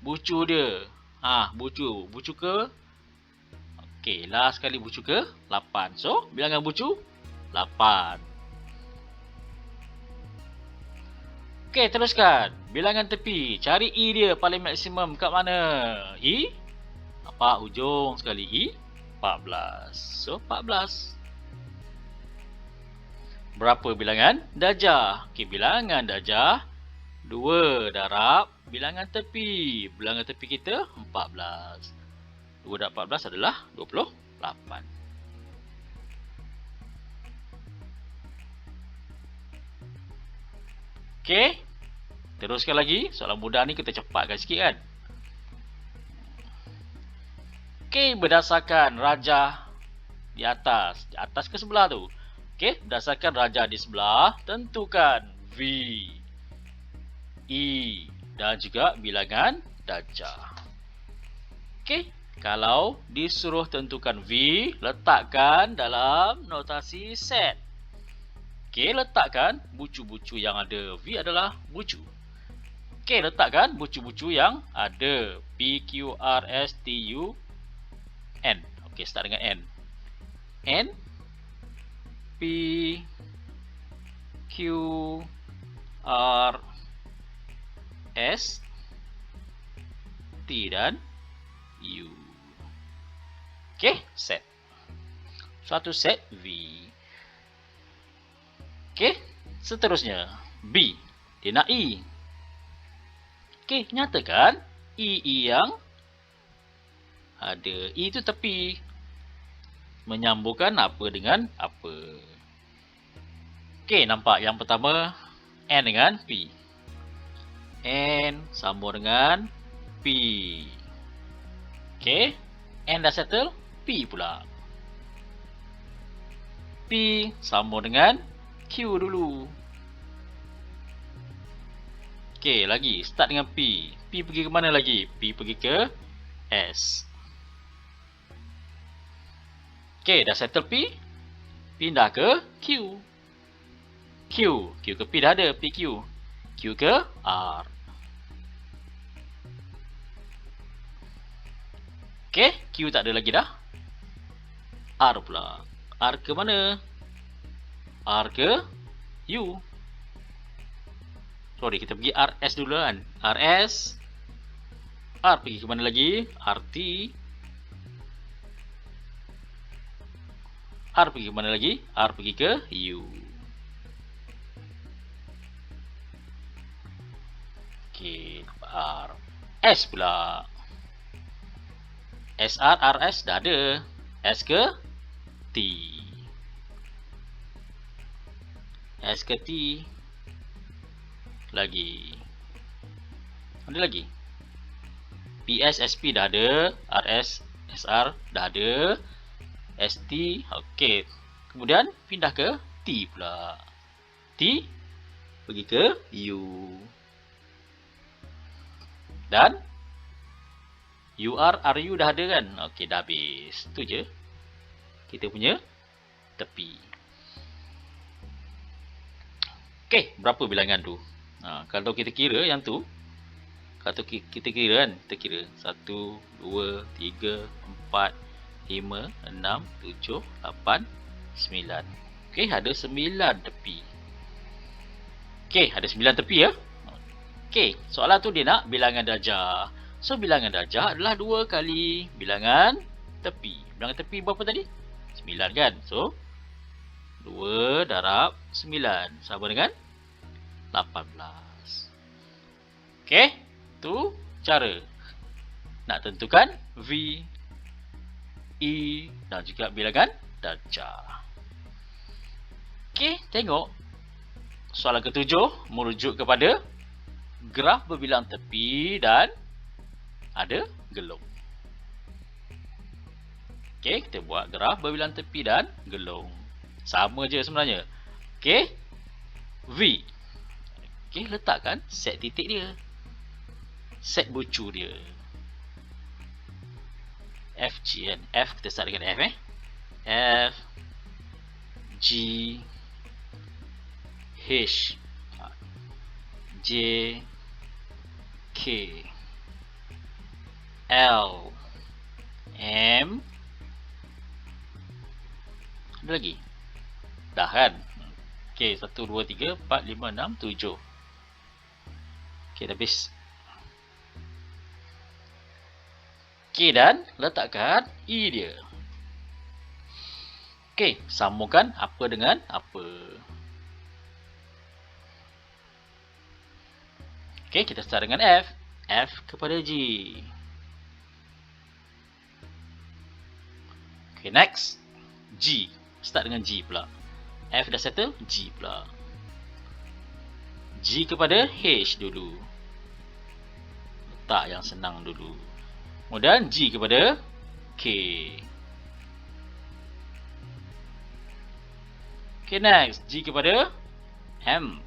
Speaker 1: Bucu dia. Bucu. Bucu ke? Okey, last sekali bucu ke? 8. So, bilangan bucu 8. Okey, teruskan. Bilangan tepi. Cari E dia paling maksimum kat mana? E? Apa hujung sekali? E? 14. So, 14. Berapa bilangan darjah? Okey, bilangan darjah 2 darab bilangan tepi. Bilangan tepi kita 14. 2 darab 14 adalah 28. Okey. Teruskan lagi. Soalan mudah ni kita cepatkan sikit kan. Okey, berdasarkan rajah di atas. Di atas ke sebelah tu. Okey, berdasarkan rajah di sebelah, tentukan V, E dan juga bilangan darjah. Okey, kalau disuruh tentukan V, letakkan dalam notasi set. Okey, letakkan bucu-bucu yang ada. V adalah bucu. Okey, letakkan bucu-bucu yang ada. P, Q, R, S, T, U, N. Okey, start dengan N. N, P, Q, R, S, T dan U. Okey, set. Suatu set V. Okey, seterusnya B. Dia nak E. Okey, nyatakan E yang ada. E itu tepi. Menyambungkan apa dengan apa. Okey, nampak yang pertama N dengan P. N sambung dengan P. Okey, N dah settle, P pula. P sambung dengan Q dulu. Okey, lagi start dengan P. P pergi ke mana lagi? P pergi ke S. Okey, dah settle P. Pindah ke Q. Q ke P dah ada, PQ. Q ke R. Okey, Q tak ada lagi dah. R pula. R ke mana? R ke U. Sorry, kita pergi RS dulu kan. RS. R pergi ke mana lagi? RT. R pergi ke mana lagi? R pergi ke U. Okey, R. S pula. SR, RS dah ada. S ke T. S ke T. Lagi. Ada lagi. PS, SP dah ada. RS, SR dah ada. ST. Okey. Kemudian pindah ke T pula. T pergi ke U. Dan UR, RU dah ada kan? Okey, dah habis. Tu je kita punya tepi. Okey, berapa bilangan tu? Kalau kita kira yang tu, kalau kita kira kan, kita kira 1, 2, 3, 4, 5, 6, 7, 8, 9. Okey, ada 9 tepi. Okey, ada 9 tepi ya. Okey, soalan tu dia nak bilangan darjah. So, bilangan darjah adalah 2 kali bilangan tepi. Bilangan tepi berapa tadi? 9 kan? So, 2 darab 9 sama dengan 18. Okey, tu cara nak tentukan V, E dan juga bilangan darjah. Okey, tengok. Soalan ke-7 merujuk kepada graf berbilang tepi dan ada gelung. Okey, kita buat graf berbilang tepi dan gelung. Sama je sebenarnya. Okey. V. Okey, letakkan set titik dia. Set bucu dia. FG kan. F kita start dengan F F G H J K L M. Ada lagi? Dah kan? Okey, 1, 2, 3, 4, 5, 6, 7. Okey, dah habis. Okey, dan letakkan E dia. Okey, sambungkan apa dengan apa. Okey, kita start dengan F. F kepada G. Okay, next. G. Start dengan G pula. F dah settle, G pula. G kepada H dulu. Letak yang senang dulu. Kemudian G kepada K. Okay, next. G kepada M.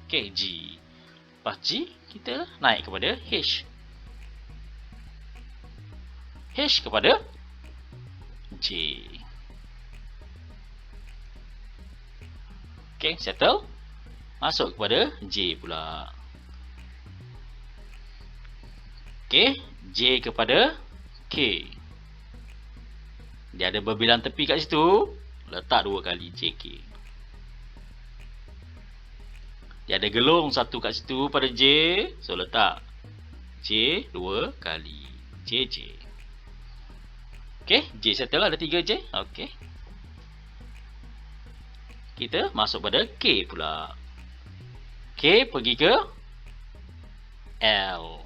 Speaker 1: Okay, G. Lepas G, kita naik kepada H. H kepada J. Okay, settle. Masuk kepada J pula. Okay, J kepada K. Dia ada berbilang tepi kat situ. Letak 2 kali JK. Dia ada gelung 1 kat situ pada J. So, letak J 2 kali JJ. Okay, J settle ada 3 J. Okay. Kita masuk pada K pula. K pergi ke L.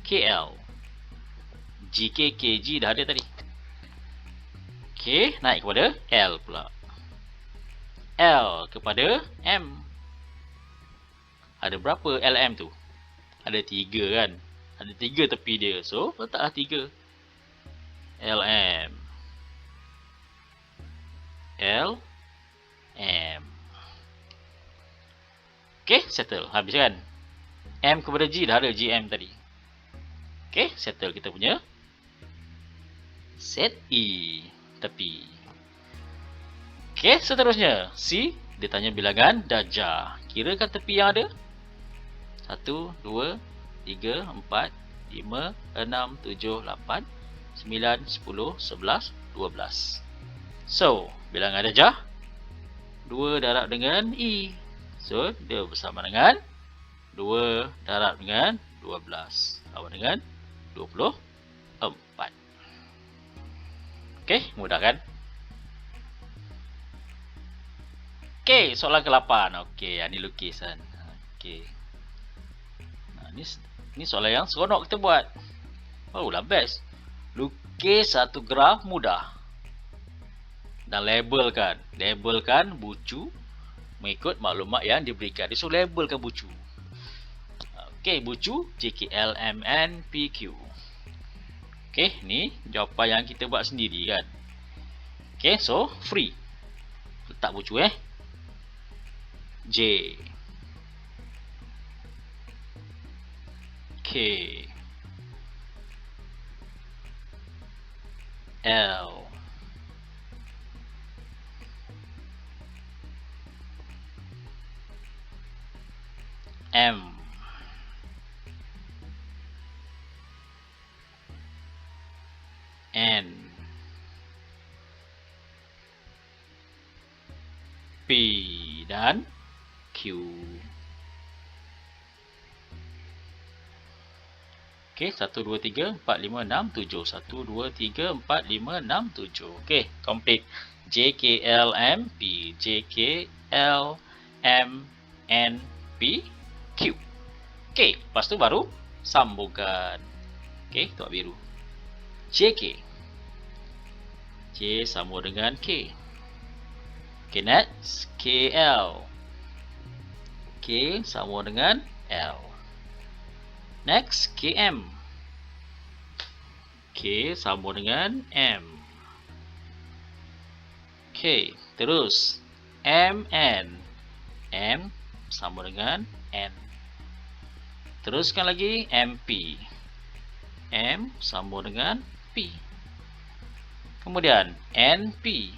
Speaker 1: KL. GK, KG dah ada tadi. K naik kepada L pula. L kepada M. Ada berapa LM tu? Ada 3 kan? Ada 3 tepi dia. So, letaklah 3. LM. LM. Okay, settle. Habis kan? M kepada G dah ada GM tadi. Okay, settle kita punya set E. Tepi. Okay, seterusnya. C. Dia tanya bilangan darjah. Kirakan tepi yang ada. 1, 2, 3, 4, 5, 6, 7, 8, 9, 10, 11, 12. So, bilangan darjah 2 darab dengan I. So, dia bersama dengan 2 darab dengan 12. Sama dengan 24. Okey, mudah kan? Okey, soalan ke-8. Okey, ini lukisan. Okey. Nah, ni soalan yang seronok kita buat. Barulah best. Lukis satu graf mudah. Dan labelkan. Labelkan bucu mengikut maklumat yang diberikan. Dia suruh labelkan bucu. Okey, bucu JKLMNPQ. Okey, ni jawapan yang kita buat sendiri kan. Okey, so free. Letak bucu J K L M N P dan Q. Okey, 1, 2, 3, 4, 5, 6, 7. 1, 2, 3, 4, 5, 6, 7. Okey, complete. JKLMP. JKLMNPQ. Okey, lepas tu baru sambungkan. Okey, tu biru. JK. J sama dengan K. Okay, next. KL. K sama dengan L. Next, KM. K sama dengan M. Okay, terus. MN. M sama dengan N. Teruskan lagi, MP. M sama dengan P. Kemudian, NP.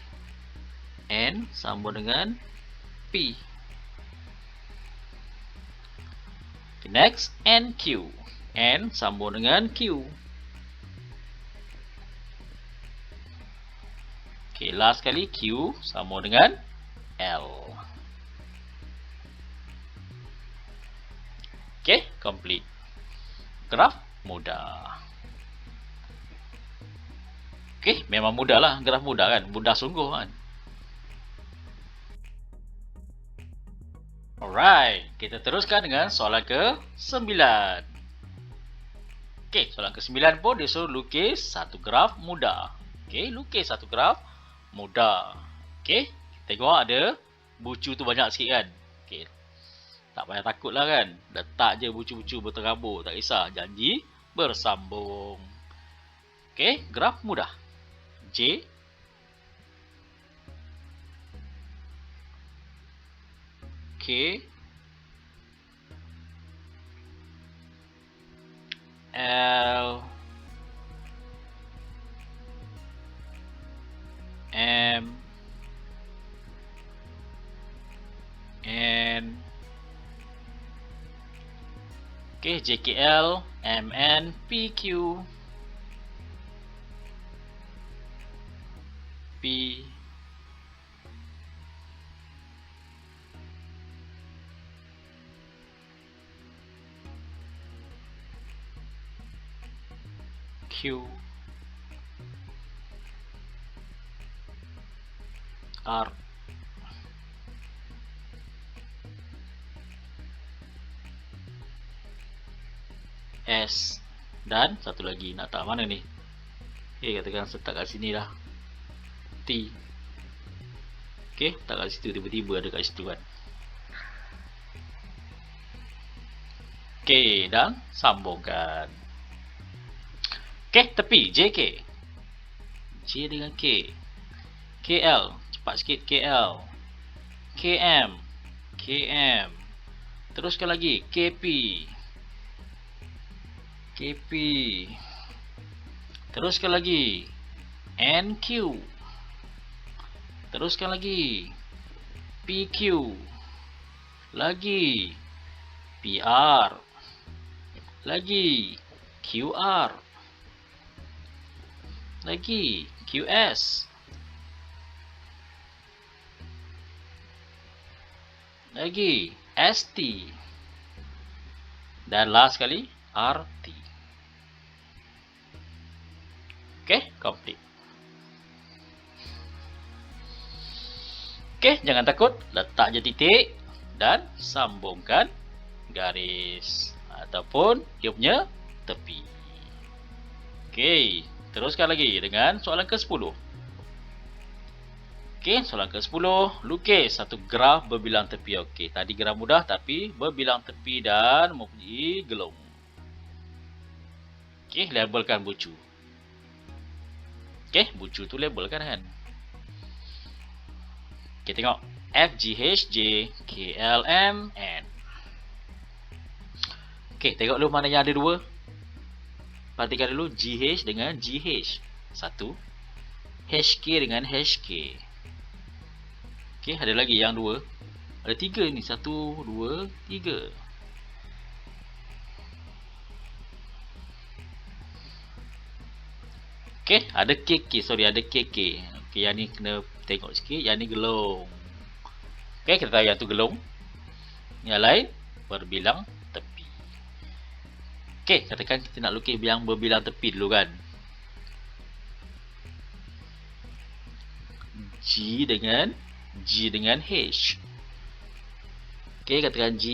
Speaker 1: N sama dengan P. Okay, next, NQ. N sama dengan Q. Okay, last kali Q sama dengan L. Okay, complete. Graf mudah. Okay, memang mudah lah. Graf mudah kan? Mudah sungguh kan? Alright, kita teruskan dengan soalan ke-9. Okey, soalan ke-9 pun dia suruh lukis satu graf mudah. Okey, lukis satu graf mudah. Okey, tengok ada bucu tu banyak sikit kan. Okey, tak payah takut lah kan. Letak je bucu-bucu berterabur, tak kisah. Janji bersambung. Okey, graf mudah. J K L M N okay, JKL MN PQ P Q R S dan satu lagi nak tak mana ni? Katakan letak kat sini lah. T. Okey, tak kat situ tiba-tiba ada kat situ kan. Okey, dan sambungkan. Okey, tepi JK. J dengan K. KL, cepat sikit KL. KM. KM. Teruskan lagi KP. KP. Teruskan lagi NQ. Teruskan lagi PQ. Lagi PR. Lagi QR. Lagi QS. Lagi ST. Dan last sekali RT. Okay, complete. Okay, jangan takut. Letak je titik dan sambungkan garis ataupun dia punya tepi. Okay, teruskan lagi dengan soalan ke-10. Okay, soalan ke-10. Lukis satu graf berbilang tepi. Okay, tadi graf mudah tapi berbilang tepi dan mempunyai gelung. Okay, labelkan bucu. Okay, bucu tu labelkan kan. Okay, tengok. FGHJ KLMN. Okay, tengok dulu mana yang ada dua. Perhatikan dulu GH dengan GH. Satu. HK dengan HK. Okay, ada lagi yang dua. Ada tiga ni. Satu, dua, tiga. Okay, ada KK. Sorry, ada KK. Okay, yang ni kena tengok sikit. Yang ni gelung. Okay, kita tahu yang tu gelung. Yang lain berbilang tepi. Okay, katakan kita nak lukis yang berbilang tepi dulu kan. G dengan H. Okay, katakan G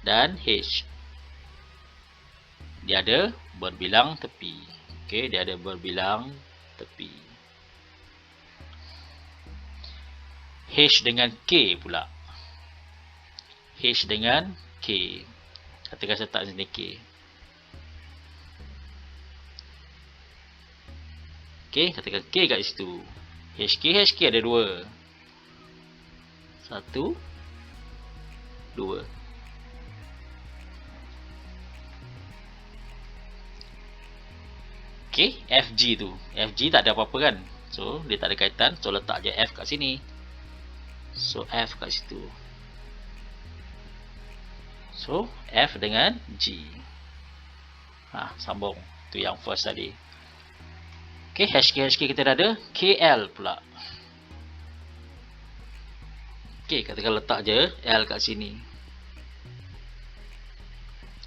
Speaker 1: dan H. Dia ada berbilang tepi. Okay, dia ada berbilang tepi. H dengan K pula. H dengan K. Katakan saya letak sini K. Okay, katakan K kat situ. HK ada dua. Satu, dua. Okay, FG tu. FG tak ada apa-apa kan. So, dia tak ada kaitan. So, letak je F kat sini. So, F kat situ. So, F dengan G. Sambung. Tu yang first tadi. Okay, HK kita dah ada. KL pula. Okay, katakan letak je L kat sini.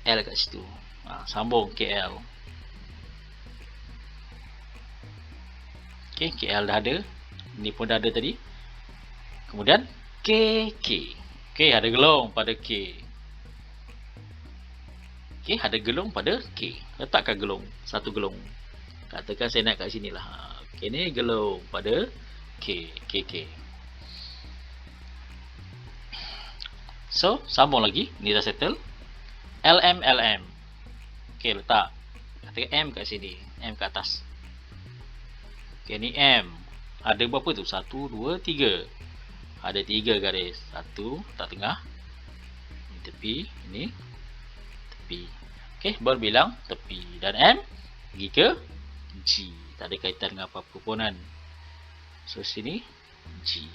Speaker 1: L kat situ. Sambung KL. Okay, KL dah ada. Ni pun dah ada tadi. Kemudian KK. Okay, ada gelung pada K. Okay, ada gelung pada K. Letakkan gelung. Satu gelung. Katakan saya nak kat sini lah. Okay, ni gelung pada K. KK. So, sambung lagi. Ni dah settle. LM. Okay, letak. Katakan M kat sini. M kat atas. Okay, ni M. Ada berapa tu? 1, 2, 3. Ada 3 garis. 1 tak tengah. Ini tepi. Ini tepi. Okay, berbilang tepi. Dan M pergi ke G. Tak ada kaitan dengan apa-apa pun kan. So, sini G.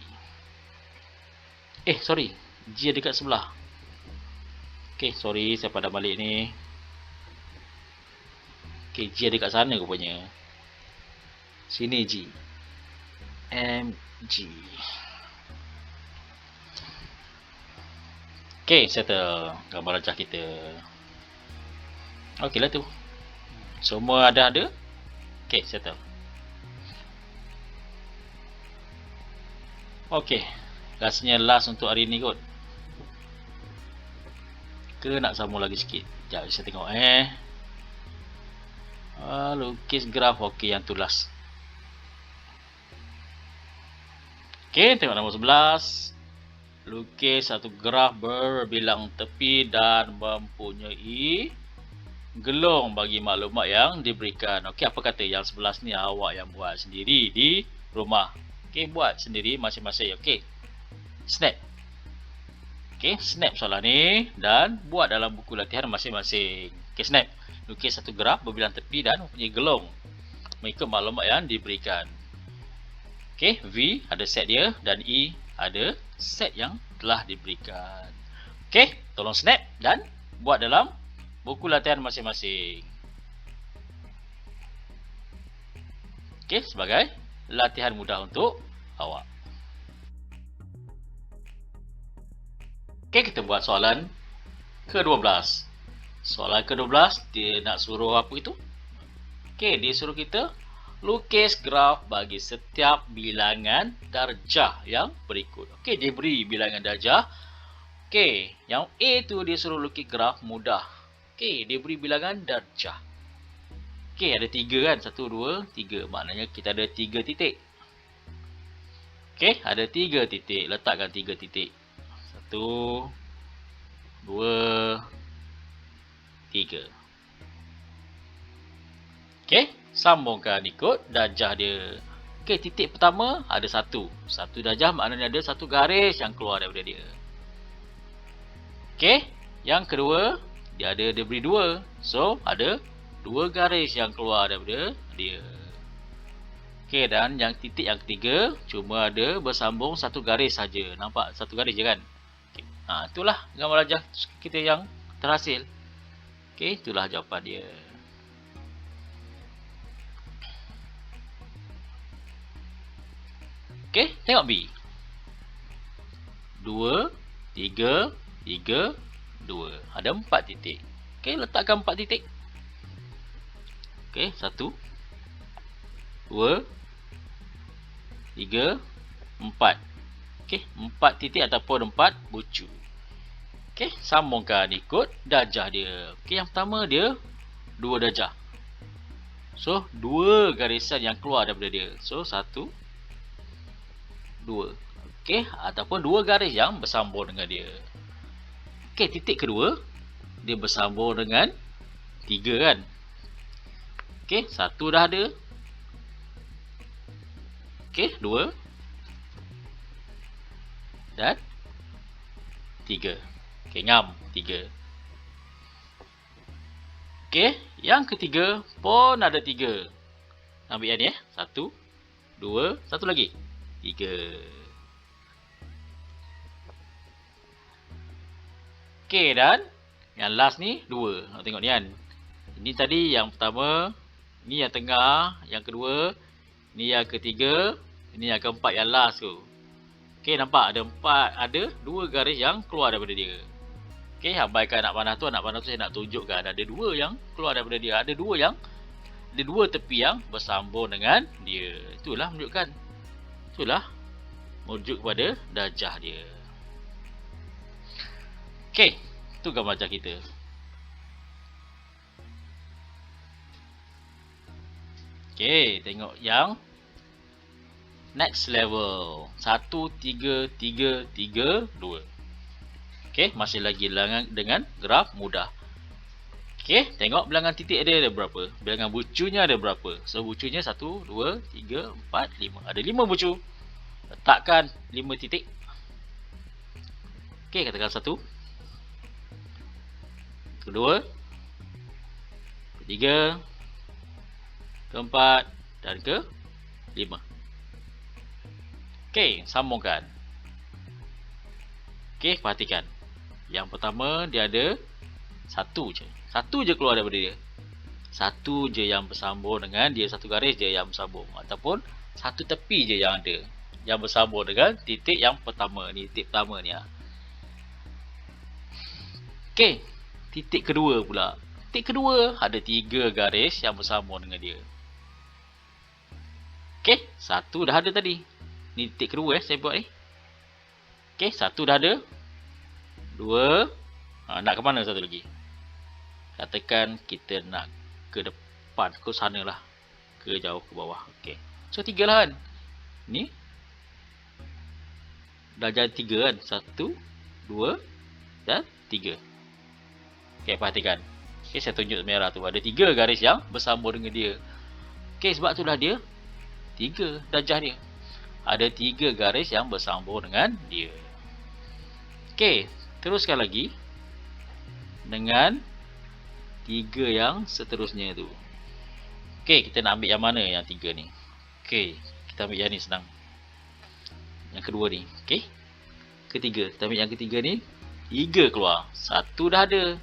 Speaker 1: Sorry. G ada kat sebelah. Okay, sorry. Saya padam balik ni. Okay, G ada kat sana rupanya. Sini G. M, G. Okay, settle gambar rajah kita. Okay lah tu. Semua ada. Okay, settle. Okay, rasanya last untuk hari ni kot. Ke nak sambung lagi sikit? Sekejap saya tengok lukis graf. Okay, yang tu last. Okay, tengok nombor 11. Lukis satu graf berbilang tepi dan mempunyai gelung bagi maklumat yang diberikan. Okey, apa kata yang 11 ni awak yang buat sendiri di rumah. Okey, buat sendiri masing-masing. Okey. Snap. Okey, snap soalan ni dan buat dalam buku latihan masing-masing. Okey, snap. Lukis satu graf berbilang tepi dan mempunyai gelung mengikut maklumat yang diberikan. Okey, V ada set dia dan E ada set yang telah diberikan. Okey, tolong snap dan buat dalam buku latihan masing-masing. Okey, sebagai latihan mudah untuk awak. Okey, kita buat soalan ke-12. Soalan ke-12, dia nak suruh apa itu? Okey, dia suruh kita lukis graf bagi setiap bilangan darjah yang berikut. Okey, dia beri bilangan darjah. Okey, yang A tu dia suruh lukis graf mudah. Okey, dia beri bilangan darjah. Okey, ada 3 kan? 1, 2, 3. Maknanya kita ada 3 titik. Okey, ada 3 titik. Letakkan 3 titik. 1, 2, 3. Okey, sambungkan ikut darjah dia. Okey, titik pertama ada 1. 1 darjah maknanya ada 1 garis yang keluar daripada dia. Okey, yang kedua dia beri 2. So, ada 2 garis yang keluar daripada dia. Okey, dan yang titik yang ketiga cuma ada bersambung 1 garis saja. Nampak 1 garis je kan? Okay. Itulah gambar darjah kita yang terhasil. Okey, itulah jawapan dia. Okey, tengok B. 2, 3, 3, 2. Ada 4 titik. Okey, letakkan 4 titik. Okey, 1, 2, 3, 4. Okey, 4 titik ataupun 4 bucu. Okey, sambungkan ikut darjah dia. Okey, yang pertama dia 2 darjah. So, 2 garisan yang keluar daripada dia. So, 1, 2. Okey, ataupun 2 garis yang bersambung dengan dia. Okey, titik kedua dia bersambung dengan 3 kan. Okey, 1 dah ada. Okey, 2 dan 3. Okey, ngam 3. Okey, yang ketiga pun ada 3. Ambil yang ni 1, 2, 1 lagi. 3. Okey, dan yang last ni 2. Nak tengok ni kan. Ini tadi yang pertama, ni yang tengah, yang kedua, ni yang ketiga, ini yang keempat, yang last tu. Okey, nampak ada 2 garis yang keluar daripada dia. Okey, abaikan anak panah tu saya nak tunjukkan ada 2 yang keluar daripada dia. Ada 2 tepi yang bersambung dengan dia. Itulah menunjukkan. Itulah merujuk kepada darjah dia. Okey, tu gambar darjah kita. Okey, tengok yang next level. 1, 3, 3, 3, 2. Okey, masih lagi dengan graf mudah. Okey, tengok bilangan titik dia ada berapa. Bilangan bucunya ada berapa. So, bucunya 1, 2, 3, 4, 5. Ada 5 bucu. Letakkan 5 titik. Okey, katakan 1. Kedua. Ketiga. Keempat. Dan ke-5. Okey, sambungkan. Okey, perhatikan. Yang pertama, dia ada 1 je. 1 je keluar daripada dia. 1 je yang bersambung dengan dia. 1 garis je yang bersambung. Ataupun 1 tepi je yang ada. Yang bersambung dengan titik yang pertama ni. Titik pertama ni. Okey, titik kedua pula. Titik kedua ada 3 garis yang bersambung dengan dia. Okey, 1 dah ada tadi. Ni titik kedua saya buat ni. Okey, 1 dah ada. 2. Nak ke mana satu lagi? Katakan kita nak ke depan, ke sana lah. Ke jauh ke bawah. Okey. So 3 lah kan. Ni dah jadi 3 kan. 1, 2 dan 3. Okey, perhatikan. Okey, saya tunjuk merah tu. Ada 3 garis yang bersambung dengan dia. Okey, sebab itulah dia 3 darjah dia. Ada 3 garis yang bersambung dengan dia. Okey, teruskan lagi dengan 3 yang seterusnya tu. Okey, kita nak ambil yang mana yang 3 ni? Okey, kita ambil yang ni senang. Yang kedua ni, okey. Ketiga, kita ambil yang ketiga ni. 3 keluar. 1 dah ada.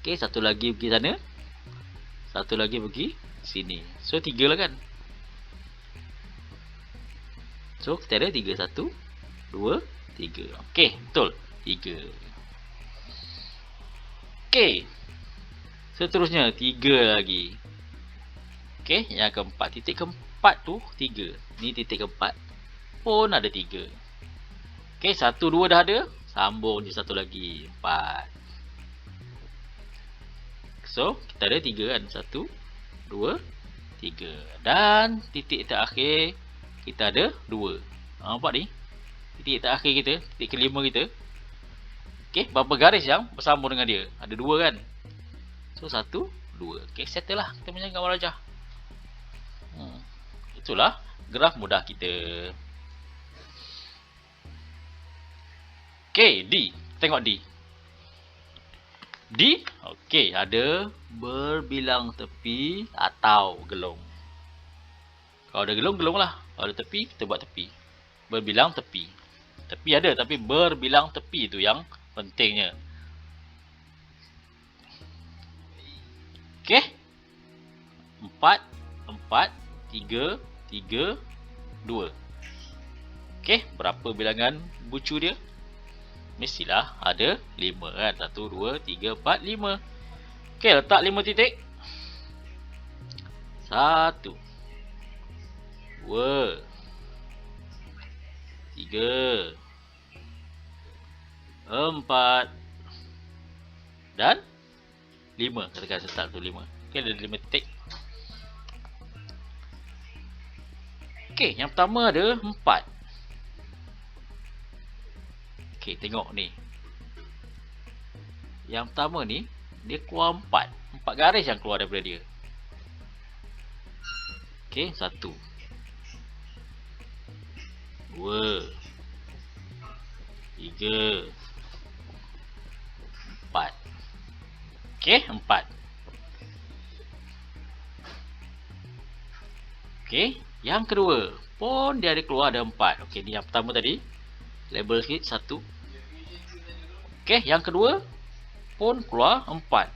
Speaker 1: Okey, satu lagi pergi sana. Satu lagi pergi sini. So 3 lah kan. So kita ada 3, 1, 2, 3. Okey, betul. 3. Okey. Seterusnya 3 lagi. Okey, yang keempat. Titik keempat tu 3. Ni titik keempat. Pun ada 3. Okey, 1, 2 dah ada. Sambung je satu lagi. 4. So, kita ada 3 kan. 1, 2, 3. Dan titik terakhir kita ada 2. Nampak ni? Titik terakhir kita, titik kelima kita. Okey, berapa garis yang bersambung dengan dia? Ada 2 kan? So 1, 2. Okey, settle lah kita punya gambar rajah. Itulah graf mudah kita. Okey, D. Tengok D. D, okey, ada berbilang tepi atau gelung. Kalau ada gelung, gelung lah. Kalau ada tepi, kita buat tepi. Berbilang tepi. Tepi ada, tapi berbilang tepi tu yang pentingnya. Okey. 4, 4, 3, 3, 2. Okey, berapa bilangan bucu dia? Mestilah ada 5 kan. 1, 2, 3, 4, 5. Okey, letak 5 titik. 1, 2, 3, 4 dan 5. Katakan start tu 5. Okey, ada 5 titik. Okey, yang pertama ada 4. Okey, tengok ni. Yang pertama ni, dia keluar 4. 4 garis yang keluar daripada dia. Okey, 1, 2, 3, 4. Okey, 4. Okey, yang kedua pun dia ada keluar ada 4. Okey, ni yang pertama tadi. Label sikit 1. Okey, yang kedua pun keluar 4.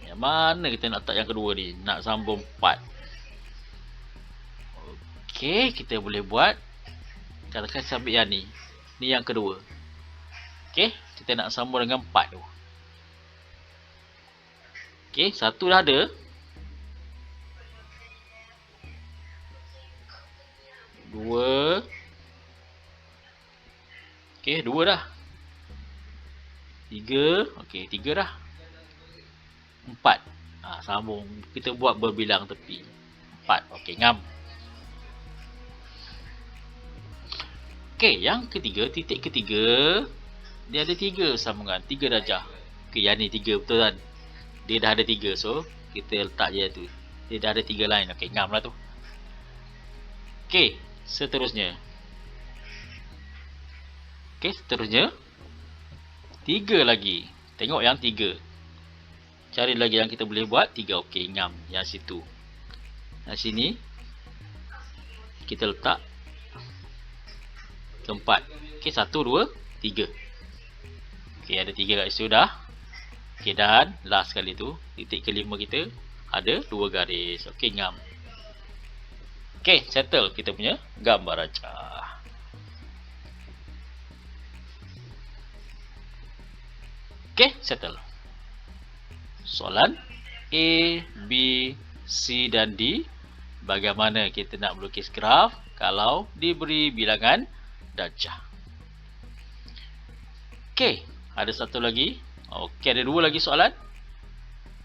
Speaker 1: Yang mana kita nak letak yang kedua ni? Nak sambung 4. Okey, kita boleh buat. Katakan sambil yang ni. Ni yang kedua. Okey, kita nak sambung dengan 4 tu. Okey, 1 dah ada. 2. Okey, 2 dah. 3. Okey, 3 dah. 4. Sambung. Kita buat berbilang tepi. 4. Okey, ngam. Okey, yang ketiga, titik ketiga. Dia ada 3 sambungan. 3 darjah. Okey, yang ni 3 betul kan? Dia dah ada 3. So, kita letak je tu. Dia dah ada 3 line. Okey, ngam lah tu. Okey, seterusnya. Okey, seterusnya. 3 lagi. Tengok yang 3. Cari lagi yang kita boleh buat. 3. Okey, ngam. Yang situ. Yang sini. Kita letak. Keempat. Okey, 1, 2, 3. Okey, ada 3 kat situ dah. Okey, dan last kali tu. Titik kelima kita. Ada 2 garis. Okey, ngam. Okey, settle kita punya gambar rajah. Okey, settle. Soalan A, B, C dan D. Bagaimana kita nak melukis graf kalau diberi bilangan darjah? Okey, ada satu lagi. Okey, ada 2 lagi soalan.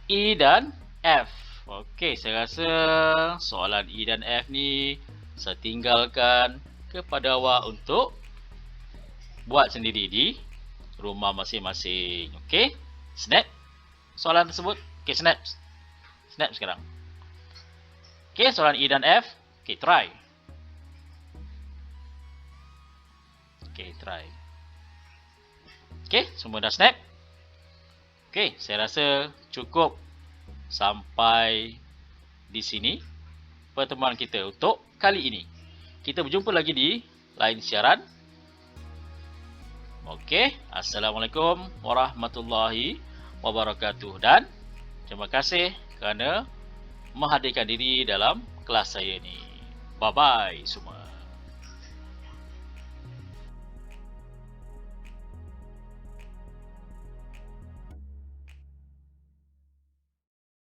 Speaker 1: E dan F. Okey, saya rasa soalan E dan F ni saya tinggalkan kepada awak untuk buat sendiri di rumah masing-masing. Okey, snap soalan tersebut. Okey, snap. Snap sekarang. Okey, soalan E dan F. Okey, try. Okey, try. Okey, semua dah snap. Okey, saya rasa cukup sampai di sini pertemuan kita untuk kali ini. Kita berjumpa lagi di lain siaran. Oke, Assalamualaikum warahmatullahi wabarakatuh. Dan terima kasih kerana menghadirkan diri dalam kelas saya ini. Bye-bye semua.